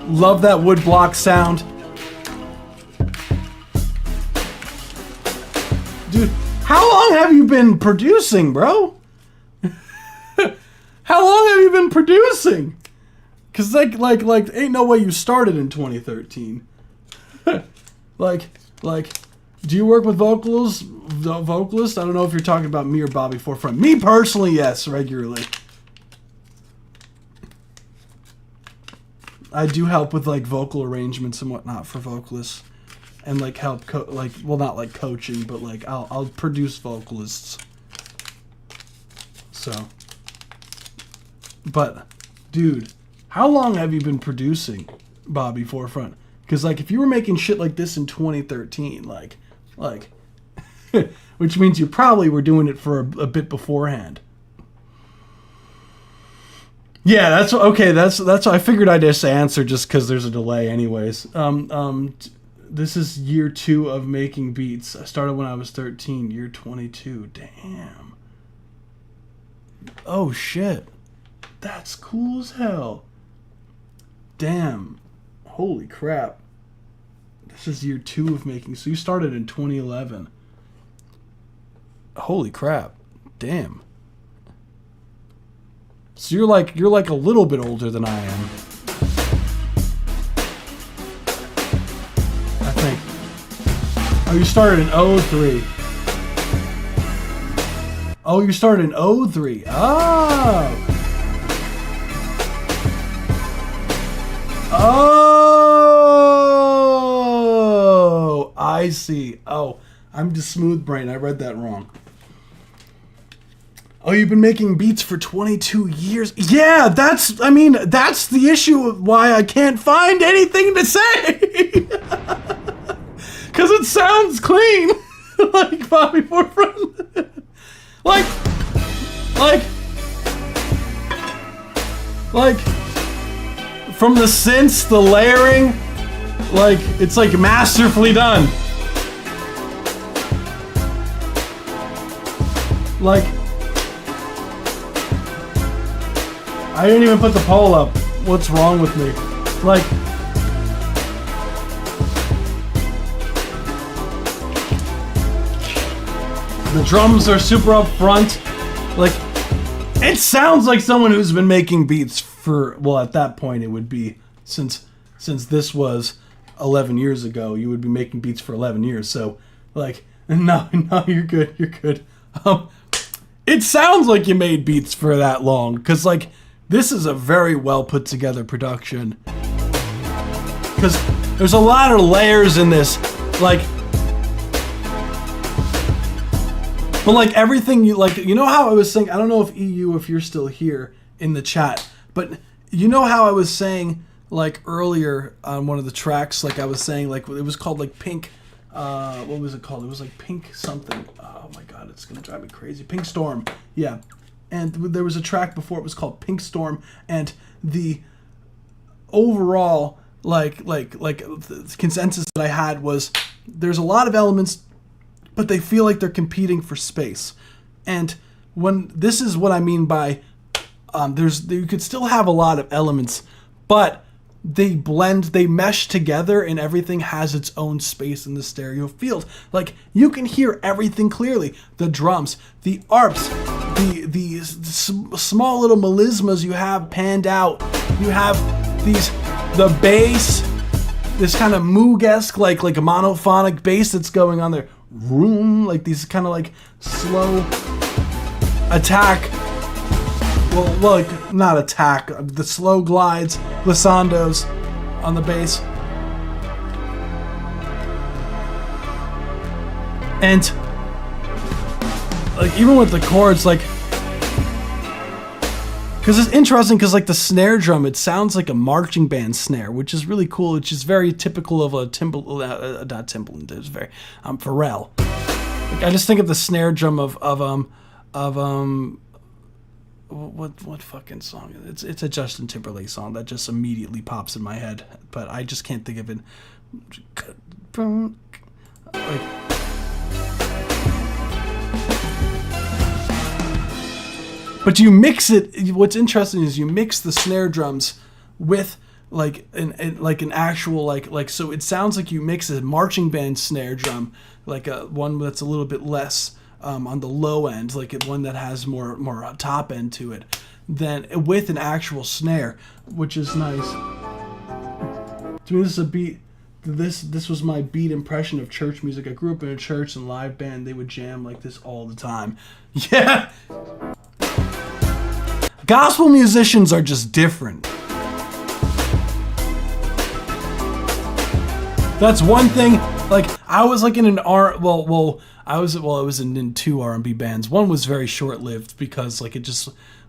Love that woodblock sound. Dude, how long have you been producing, bro? How long have you been producing? Cause like ain't no way you started in 2013. like, do you work with vocalists? I don't know if you're talking about me or Bobby Forefront. Me personally, yes, regularly. I do help with like vocal arrangements and whatnot for vocalists, and like help not like coaching, but like I'll produce vocalists. So, but dude, how long have you been producing, Bobby Forefront? Because like if you were making shit like this in 2013, like which means you probably were doing it for a bit beforehand. Yeah, that's okay. That's I figured I'd just answer just because there's a delay, anyways. This is year 2 of making beats. I started when I was 13. Year 22. Damn. Oh shit, that's cool as hell. Damn. Holy crap. This is year 2 of making. So you started in 2011. Holy crap. Damn. So you're like a little bit older than I am. I think. Oh, you started in 03. Oh, you started in 03. Oh. Oh, I see. Oh, I'm just smooth brain. I read that wrong. Oh, you've been making beats for 22 years. Yeah, that's the issue of why I can't find anything to say. Because it sounds clean. Like Bobby Forefront. like, from the synths, the layering, like, it's like masterfully done. Like, I didn't even put the poll up. What's wrong with me? Like, the drums are super up front. Like, it sounds like someone who's been making beats for, well, at that point it would be, since this was 11 years ago, you would be making beats for 11 years. So, like, no, you're good. It sounds like you made beats for that long, because, like, this is a very well put together production. Because there's a lot of layers in this, like, but like everything you know how I was saying, I don't know if if you're still here in the chat, but you know how I was saying, like, earlier on one of the tracks, like I was saying, like, it was called like Pink, what was it called? It was like Pink something. Oh my god, it's gonna drive me crazy. Pink Storm, yeah. And there was a track before it was called Pink Storm, and the overall like the consensus that I had was there's a lot of elements, but they feel like they're competing for space. And when this is what I mean by you could still have a lot of elements, but they blend, they mesh together, and everything has its own space in the stereo field. Like, you can hear everything clearly. The drums, the arps, the small little melismas you have panned out. You have the bass, this kind of Moog-esque, like a monophonic bass that's going on there. Room, like these kind of like slow attack. Well, like, not attack, the slow glides, glissandos on the bass. And, like, even with the chords, like, because it's interesting, because, like, the snare drum, it sounds like a marching band snare, which is really cool, which is very typical of a not Timbaland, it's very, Pharrell. Like, I just think of the snare drum of what fucking song? It's a Justin Timberlake song that just immediately pops in my head, but I just can't think of it. Like, but you mix it. What's interesting is you mix the snare drums with like an actual like so it sounds like you mix a marching band snare drum, like a one that's a little bit less on the low end, like one that has more top end to it, than with an actual snare, which is nice. To me, this is a beat. This was my beat impression of church music. I grew up in a church and live band. They would jam like this all the time. Yeah. Gospel musicians are just different. That's one thing. Like, I was like in an I was in 2 R&B bands. One was very short-lived because like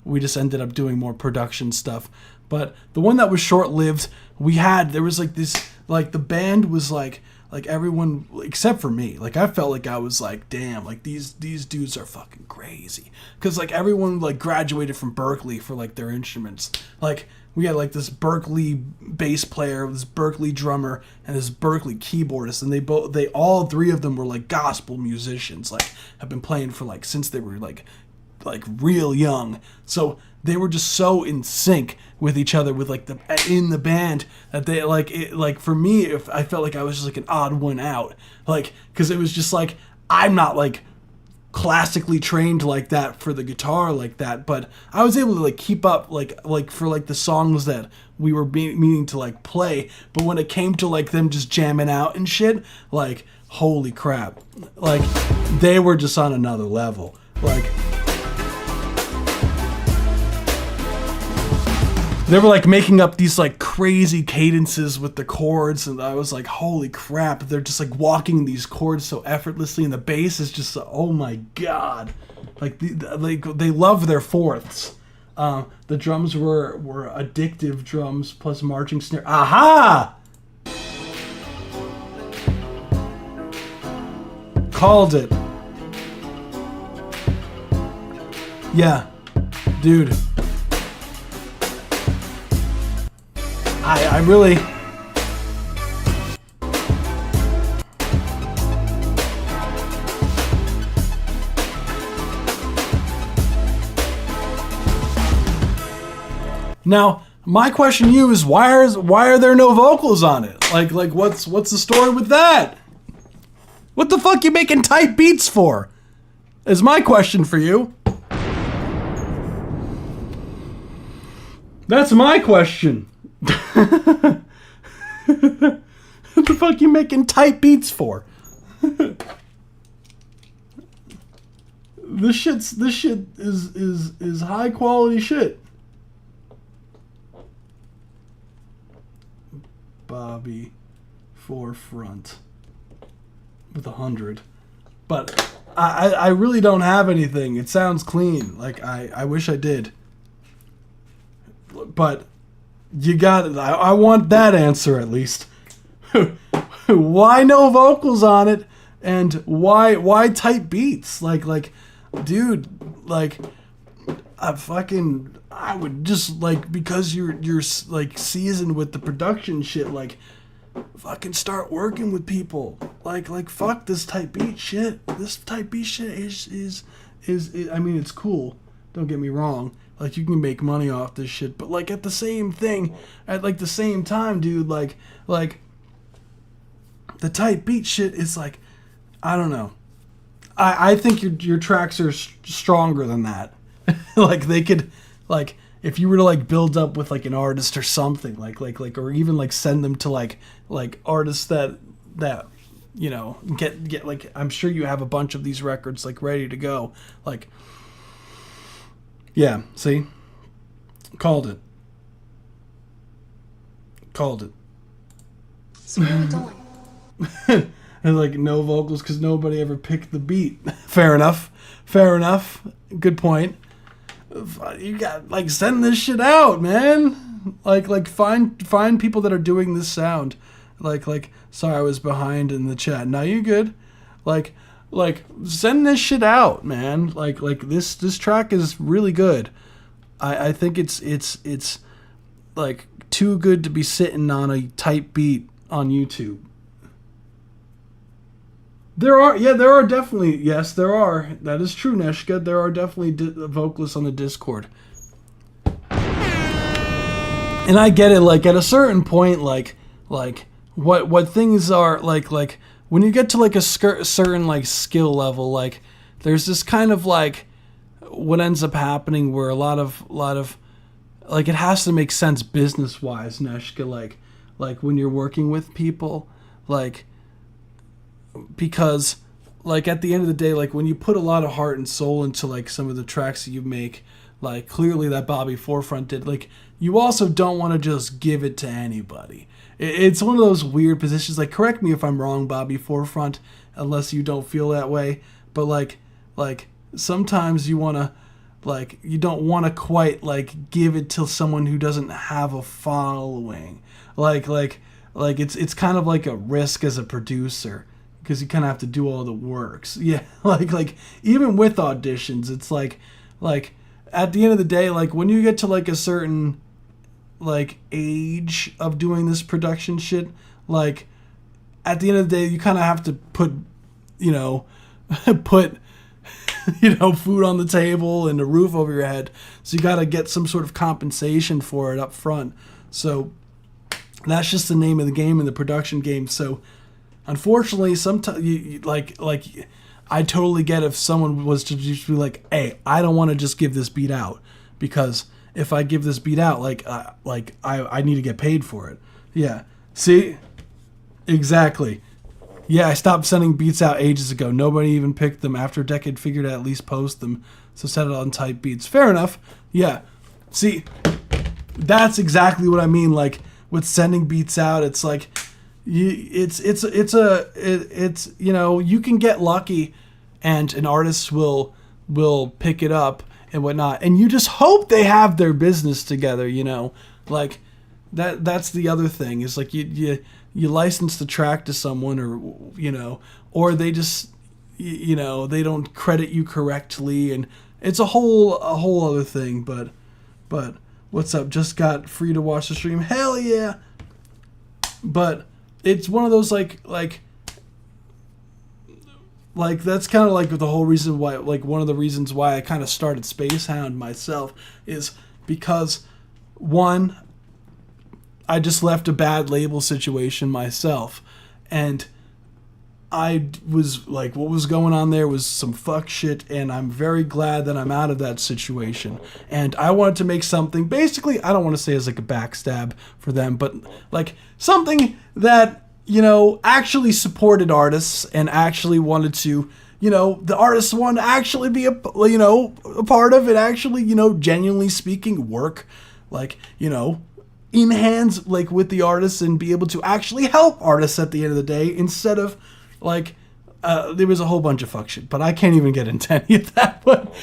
we just ended up doing more production stuff. But the one that was short-lived, there was like this, like the band was like everyone except for me, like I felt like I was like, damn, like these dudes are fucking crazy, because like everyone like graduated from Berklee for like their instruments. Like we had like this Berklee bass player, this Berklee drummer, and this Berklee keyboardist, and they all 3 of them were like gospel musicians, like have been playing for like since they were like real young. So they were just so in sync with each other, with like in the band, that they like for me, if I felt like I was just like an odd one out, like, because it was just like, I'm not like classically trained like that for the guitar like that, but I was able to like keep up like for like the songs that we were meaning to like play. But when it came to like them just jamming out and shit, like holy crap, like they were just on another level. Like they were like making up these like crazy cadences with the chords, and I was like, holy crap, they're just like walking these chords so effortlessly, and the bass is just, oh my god. Like they love their fourths. The drums were addictive drums plus marching snare. Aha! Called it. Yeah, dude. I really... Now, my question to you is, why are there no vocals on it? Like what's the story with that? What the fuck you making tight beats for? Is my question for you. That's my question. What the fuck you making tight beats for? This shit is high quality shit. Bobby Forefront with 100. But I really don't have anything. It sounds clean. Like I wish I did. But you got it. I want that answer at least. Why no vocals on it? And why tight beats? Like, dude, like, I would just like, because you're like seasoned with the production shit, like, fucking start working with people. Like fuck this tight beat shit. This tight beat shit is I mean, it's cool. Don't get me wrong. Like, you can make money off this shit, but like at the same time, dude, like the tight beat shit is like, I don't know. I think your tracks are stronger than that. Like, they could, like, if you were to like build up with like an artist or something, like or even like send them to like artists that you know get like, I'm sure you have a bunch of these records like ready to go, like. Yeah, see? Called it. So where are we going? And like, no vocals because nobody ever picked the beat. Fair enough. Good point. You got, like, send this shit out, man. Like find people that are doing this sound. Like sorry, I was behind in the chat. Now you good. Like send this shit out, man. Like this track is really good. I think it's like too good to be sitting on a tight beat on YouTube. There are definitely, yes, there are. That is true, Neshka. There are definitely vocalists on the Discord. And I get it, like at a certain point, like what things are like when you get to like a certain like skill level, like there's this kind of like what ends up happening where a lot of like it has to make sense business wise, Neshka, like when you're working with people, like, because like at the end of the day, like when you put a lot of heart and soul into like some of the tracks that you make, like clearly that Bobby Forefront did, like you also don't want to just give it to anybody. It's one of those weird positions. Like, correct me if I'm wrong, Bobby Forefront, unless you don't feel that way. But like sometimes you want to, like, you don't want to quite like give it to someone who doesn't have a following. Like it's kind of like a risk as a producer, because you kind of have to do all the works. Yeah, like even with auditions, it's like at the end of the day, like when you get to like a certain like age of doing this production shit, like at the end of the day you kind of have to put food on the table and a roof over your head. So you got to get some sort of compensation for it up front. So that's just the name of the game in the production game. So unfortunately, sometimes like I totally get if someone was to just be like, hey, I don't want to just give this beat out, because if I give this beat out, I need to get paid for it. Yeah. See? Exactly. Yeah, I stopped sending beats out ages ago. Nobody even picked them. After a decade, figured I'd at least post them. So set it on type beats. Fair enough. Yeah. See, that's exactly what I mean. Like with sending beats out, it's like you can get lucky, and an artist will pick it up and whatnot, and you just hope they have their business together. Like that's the other thing is like you license the track to someone, or they just they don't credit you correctly, and it's a whole other thing. But what's up? Just got free to watch the stream. Hell yeah! But it's one of those like that's kind of like the whole reason why, like one of the reasons why I kind of started Spacehound myself is because, one, I just left a bad label situation myself, and I was like, what was going on there was some fuck shit, and I'm very glad that I'm out of that situation. And I wanted to make something, basically, I don't want to say as like a backstab for them, but like something that, actually supported artists and actually wanted to, the artists want to actually be a part of it, actually, genuinely speaking, work, like, in hands, like, with the artists and be able to actually help artists at the end of the day, instead of, like, there was a whole bunch of fuck shit, but I can't even get into any of that, but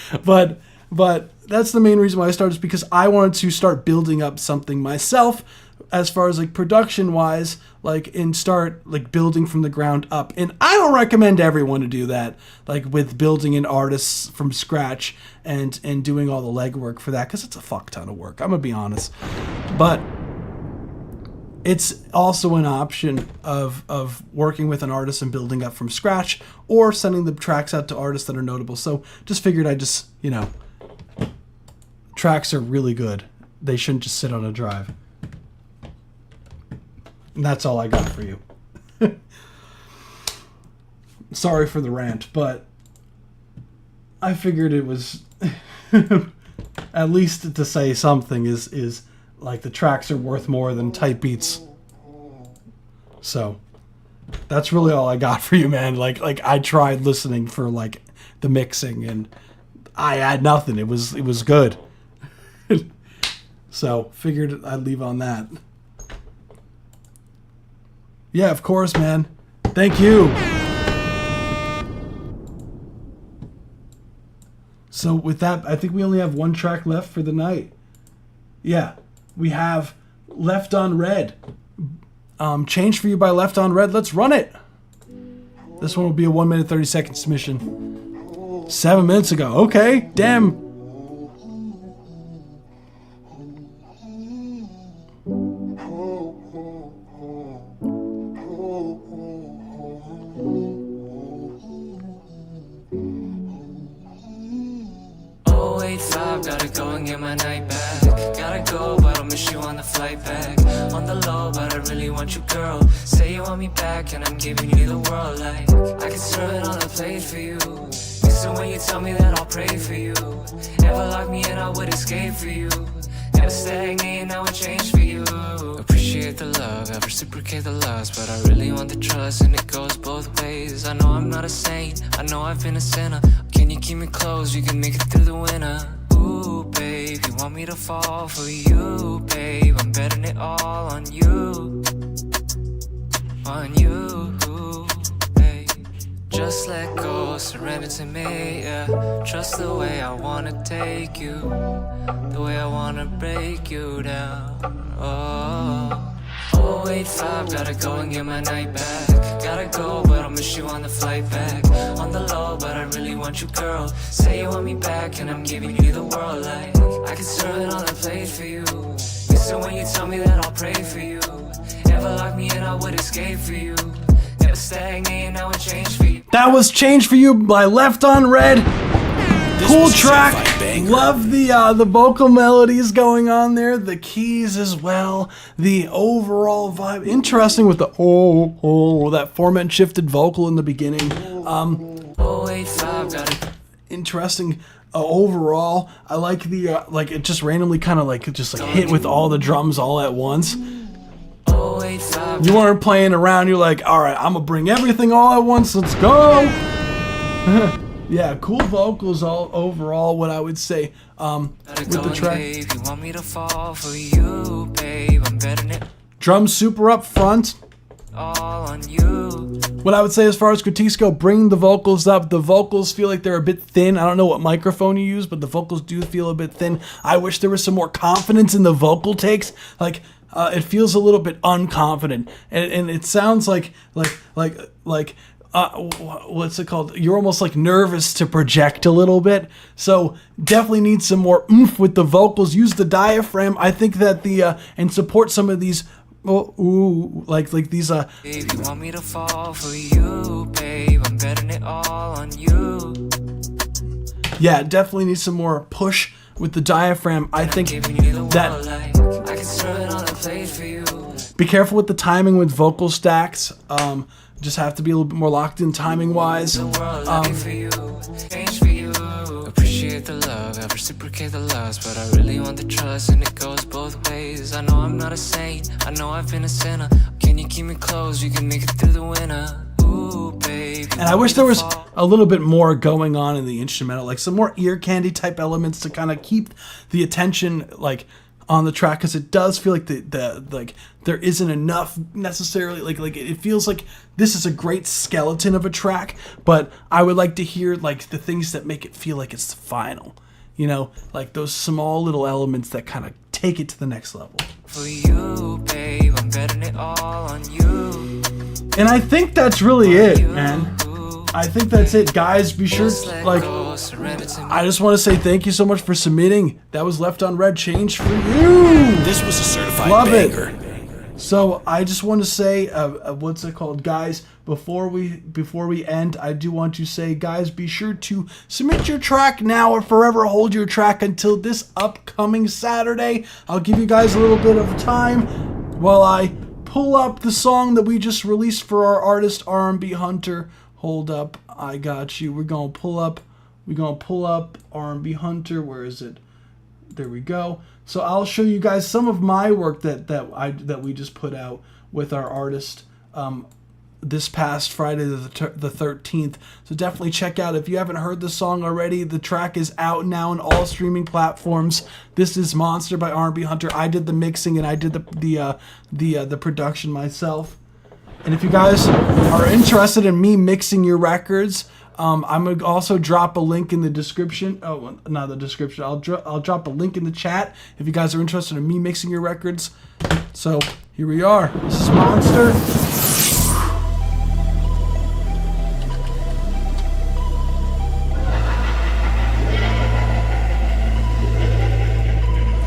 that's the main reason why I started, is because I wanted to start building up something myself, as far as like production wise, like, and start like building from the ground up. And I don't recommend everyone to do that, like with building an artist from scratch and doing all the legwork for that, because it's a fuck ton of work, I'm gonna be honest. But it's also an option of working with an artist and building up from scratch, or sending the tracks out to artists that are notable. So just figured I just, tracks are really good. They shouldn't just sit on a drive. And that's all I got for you. Sorry for the rant, but I figured it was at least to say something is like the tracks are worth more than type beats. So that's really all I got for you, man. Like I tried listening for like the mixing, and I had nothing. It was good. So figured I'd leave on that. Yeah, of course, man. Thank you. So with that, I think we only have one track left for the night. Yeah, we have Left on Red. Change for You by Left on Red. Let's run it. This one will be a 1 minute 30 second submission. 7 minutes ago. Okay, damn. Gotta go and get my night back. Gotta go, but I'll miss you on the flight back. On the low, but I really want you, girl. Say you want me back, and I'm giving you the world. Like, I can serve it on the plate for you. Listen when you tell me that I'll pray for you. Ever lock me in, I would escape for you. Never stagnate, now I change for you. Appreciate the love, I reciprocate the loss, but I really want the trust, and it goes both ways. I know I'm not a saint, I know I've been a sinner. Can you keep me close, you can make it through the winter. Ooh, babe, you want me to fall for you, babe. I'm betting it all on you. On you, babe. Just let go, surrender to me, yeah. Trust the way I wanna take you, the way I wanna break you down. Oh. 085, gotta go and get my night back. Gotta go, but I'll miss you on the flight back. On the low, but I really want you, girl. Say you want me back, and I'm giving you the world. Like, I can serve it on the plate for you. Listen when you tell me that I'll pray for you. Ever lock me in, I would escape for you. Never stagnate, now I change for you. That was Change for You by Left on Red. Cool track. Love the vocal melodies going on there, the keys as well, the overall vibe. Interesting with the that four-man shifted vocal in the beginning. Interesting. Overall, I like the like it just randomly kind of like just like hit with all the drums all at once. You weren't playing around. You're like, all right, I'm gonna bring everything all at once. Let's go. Yeah, cool vocals all overall. What I would say with the track. Drums super up front. What I would say as far as critiques go, bring the vocals up. The vocals feel like they're a bit thin. I don't know what microphone you use, but the vocals do feel a bit thin. I wish there was some more confidence in the vocal takes. Like it feels a little bit unconfident, and it sounds like what's it called? You're almost like nervous to project a little bit. So definitely need some more oomph with the vocals. Use the diaphragm. I think that and support some of these. Like these If you want me to fall for you, babe, I'm betting it all on you. Yeah, definitely need some more push with the diaphragm. I think that I can serve it on a plate for you. Be careful with the timing with vocal stacks. Just have to be a little bit more locked in timing wise. Appreciate the love, I reciprocate the loss, but I really want the trust, and it goes both ways. I know I'm not a saint, I know I've been a sinner. Can you keep me close? You can make it through the winter. Ooh, baby. And I wish there was a little bit more going on in the instrumental, like some more ear candy type elements to kind of keep the attention like on the track, because it does feel like the like there isn't enough necessarily like it feels like this is a great skeleton of a track, but I would like to hear like the things that make it feel like it's the final, you know, like those small little elements that kind of take it to the next level. For you, babe, I'm betting it all on you. And I think that's really it, man. I think that's it, guys. Be sure, like, I just want to say thank you so much for submitting. That was Left on Red, Change for You. This was a certified Love banger. It. So I just want to say, what's it called, guys? Before we end, I do want to say, guys, be sure to submit your track now or forever hold your track until this upcoming Saturday. I'll give you guys a little bit of time while I pull up the song that we just released for our artist R&B Hunter. Hold up, I got you. We're gonna pull up R&B Hunter. Where is it? There we go. So I'll show you guys some of my work that we just put out with our artist this past Friday the 13th. So definitely check out, if you haven't heard the song already, the track is out now on all streaming platforms. This is Monster by R&B Hunter. I did the mixing and I did the production myself. And if you guys are interested in me mixing your records, I'm going to also drop a link in the description. Oh, not the description. I'll drop a link in the chat if you guys are interested in me mixing your records. So here we are. This is Monster.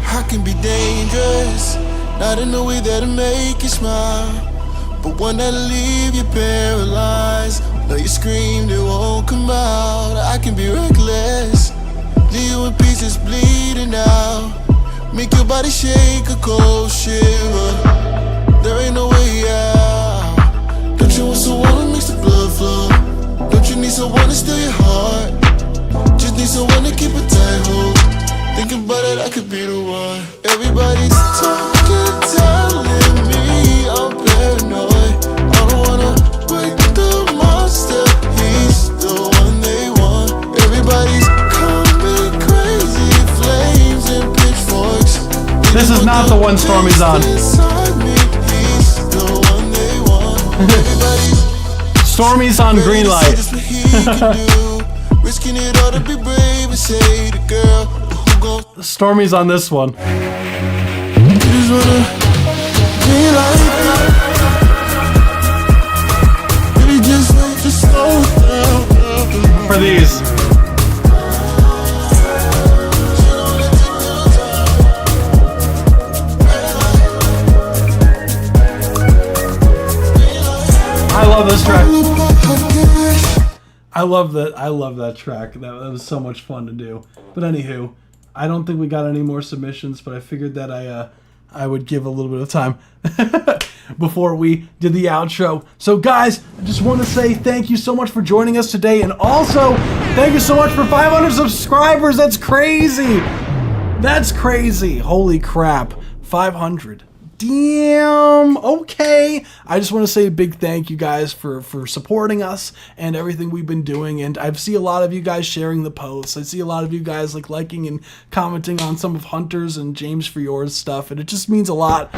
I can be dangerous, not in a way that'll make you smile, but one that'll leave you paralyzed. Though you screamed, it won't come out. I can be reckless, leave you in pieces bleeding out, make your body shake a cold shiver. There ain't no way out. Don't you want someone to mix the blood flow? Don't you need someone to steal your heart? Just need someone to keep a tight hold. Thinking about it, I could be the one. Everybody's talking, telling me I'm paranoid. I don't wanna wake the monster, he's the one they want. Everybody's coming crazy, flames and pitchforks. This is not the one Stormy's on. Stormy's on Greenlight. Risking it all to be brave and say the girl. Stormy's on this one. For these. I love this track. I love that track. That was so much fun to do. But anywho, I don't think we got any more submissions, but I figured that I would give a little bit of time before we did the outro. So guys, I just want to say thank you so much for joining us today, and also thank you so much for 500 subscribers. That's crazy. That's crazy. Holy crap. 500. Damn. Okay. I just want to say a big thank you guys for supporting us and everything we've been doing. And I see a lot of you guys sharing the posts. I see a lot of you guys like liking and commenting on some of Hunter's and James For Yours stuff. And it just means a lot.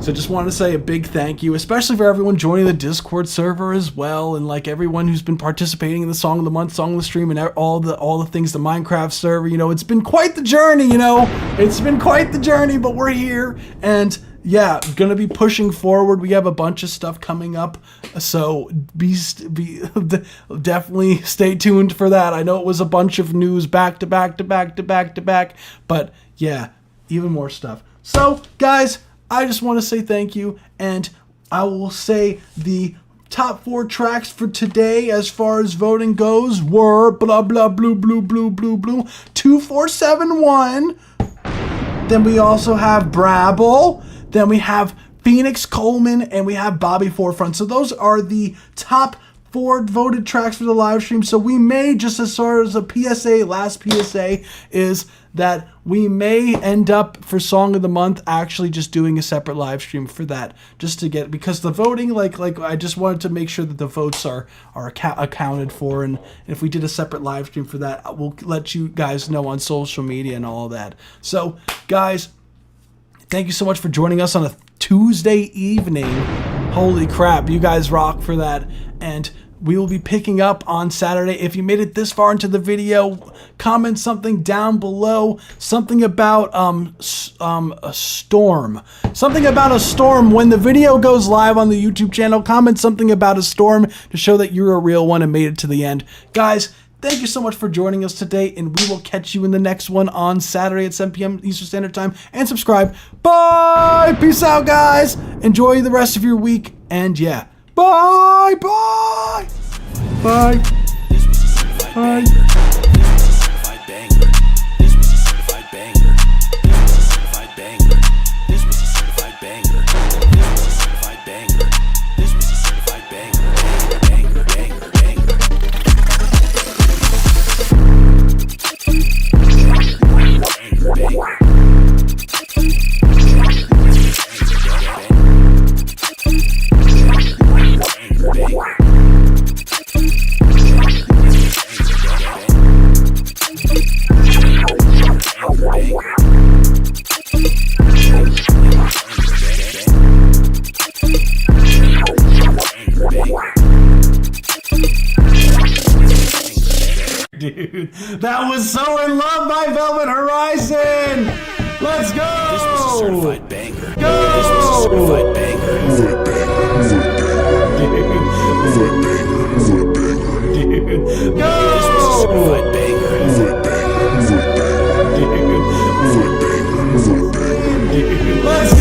So just wanted to say a big thank you, especially for everyone joining the Discord server as well, and like everyone who's been participating in the Song of the Month, Song of the Stream, and all the things, the Minecraft server. You know, it's been quite the journey, you know. It's been quite the journey, but we're here, and yeah, gonna be pushing forward. We have a bunch of stuff coming up, so definitely stay tuned for that. I know it was a bunch of news back to back, but yeah, even more stuff. So guys, I just want to say thank you, and I will say the top 4 tracks for today as far as voting goes were blah blah blue blue blue blue blue 2471. Then we also have Brabble. Then we have Phoenix Coleman, and we have Bobby Forefront. So those are the top 4 voted tracks for the live stream. So we may, just as far as a PSA, last PSA is that we may end up for Song of the Month actually just doing a separate live stream for that, just to get, because the voting, like I just wanted to make sure that the votes are accounted for, and if we did a separate live stream for that, we'll let you guys know on social media and all of that. So guys, thank you so much for joining us on a Tuesday evening. Holy crap, you guys rock for that. And we will be picking up on Saturday. If you made it this far into the video, comment something down below. Something about a storm. Something about a storm. When the video goes live on the YouTube channel, comment something about a storm to show that you're a real one and made it to the end. Guys, thank you so much for joining us today, and we will catch you in the next one on Saturday at 7 p.m. Eastern Standard Time. And subscribe. Bye! Peace out, guys! Enjoy the rest of your week, and yeah. Bye! Bye! Bye! Bye! Dude, that was So In Love by Velvet Horizon. Let's go. This was a certified banger. Go. This was a certified banger. Dude. Go. This was a certified banger. Dude. Let's go.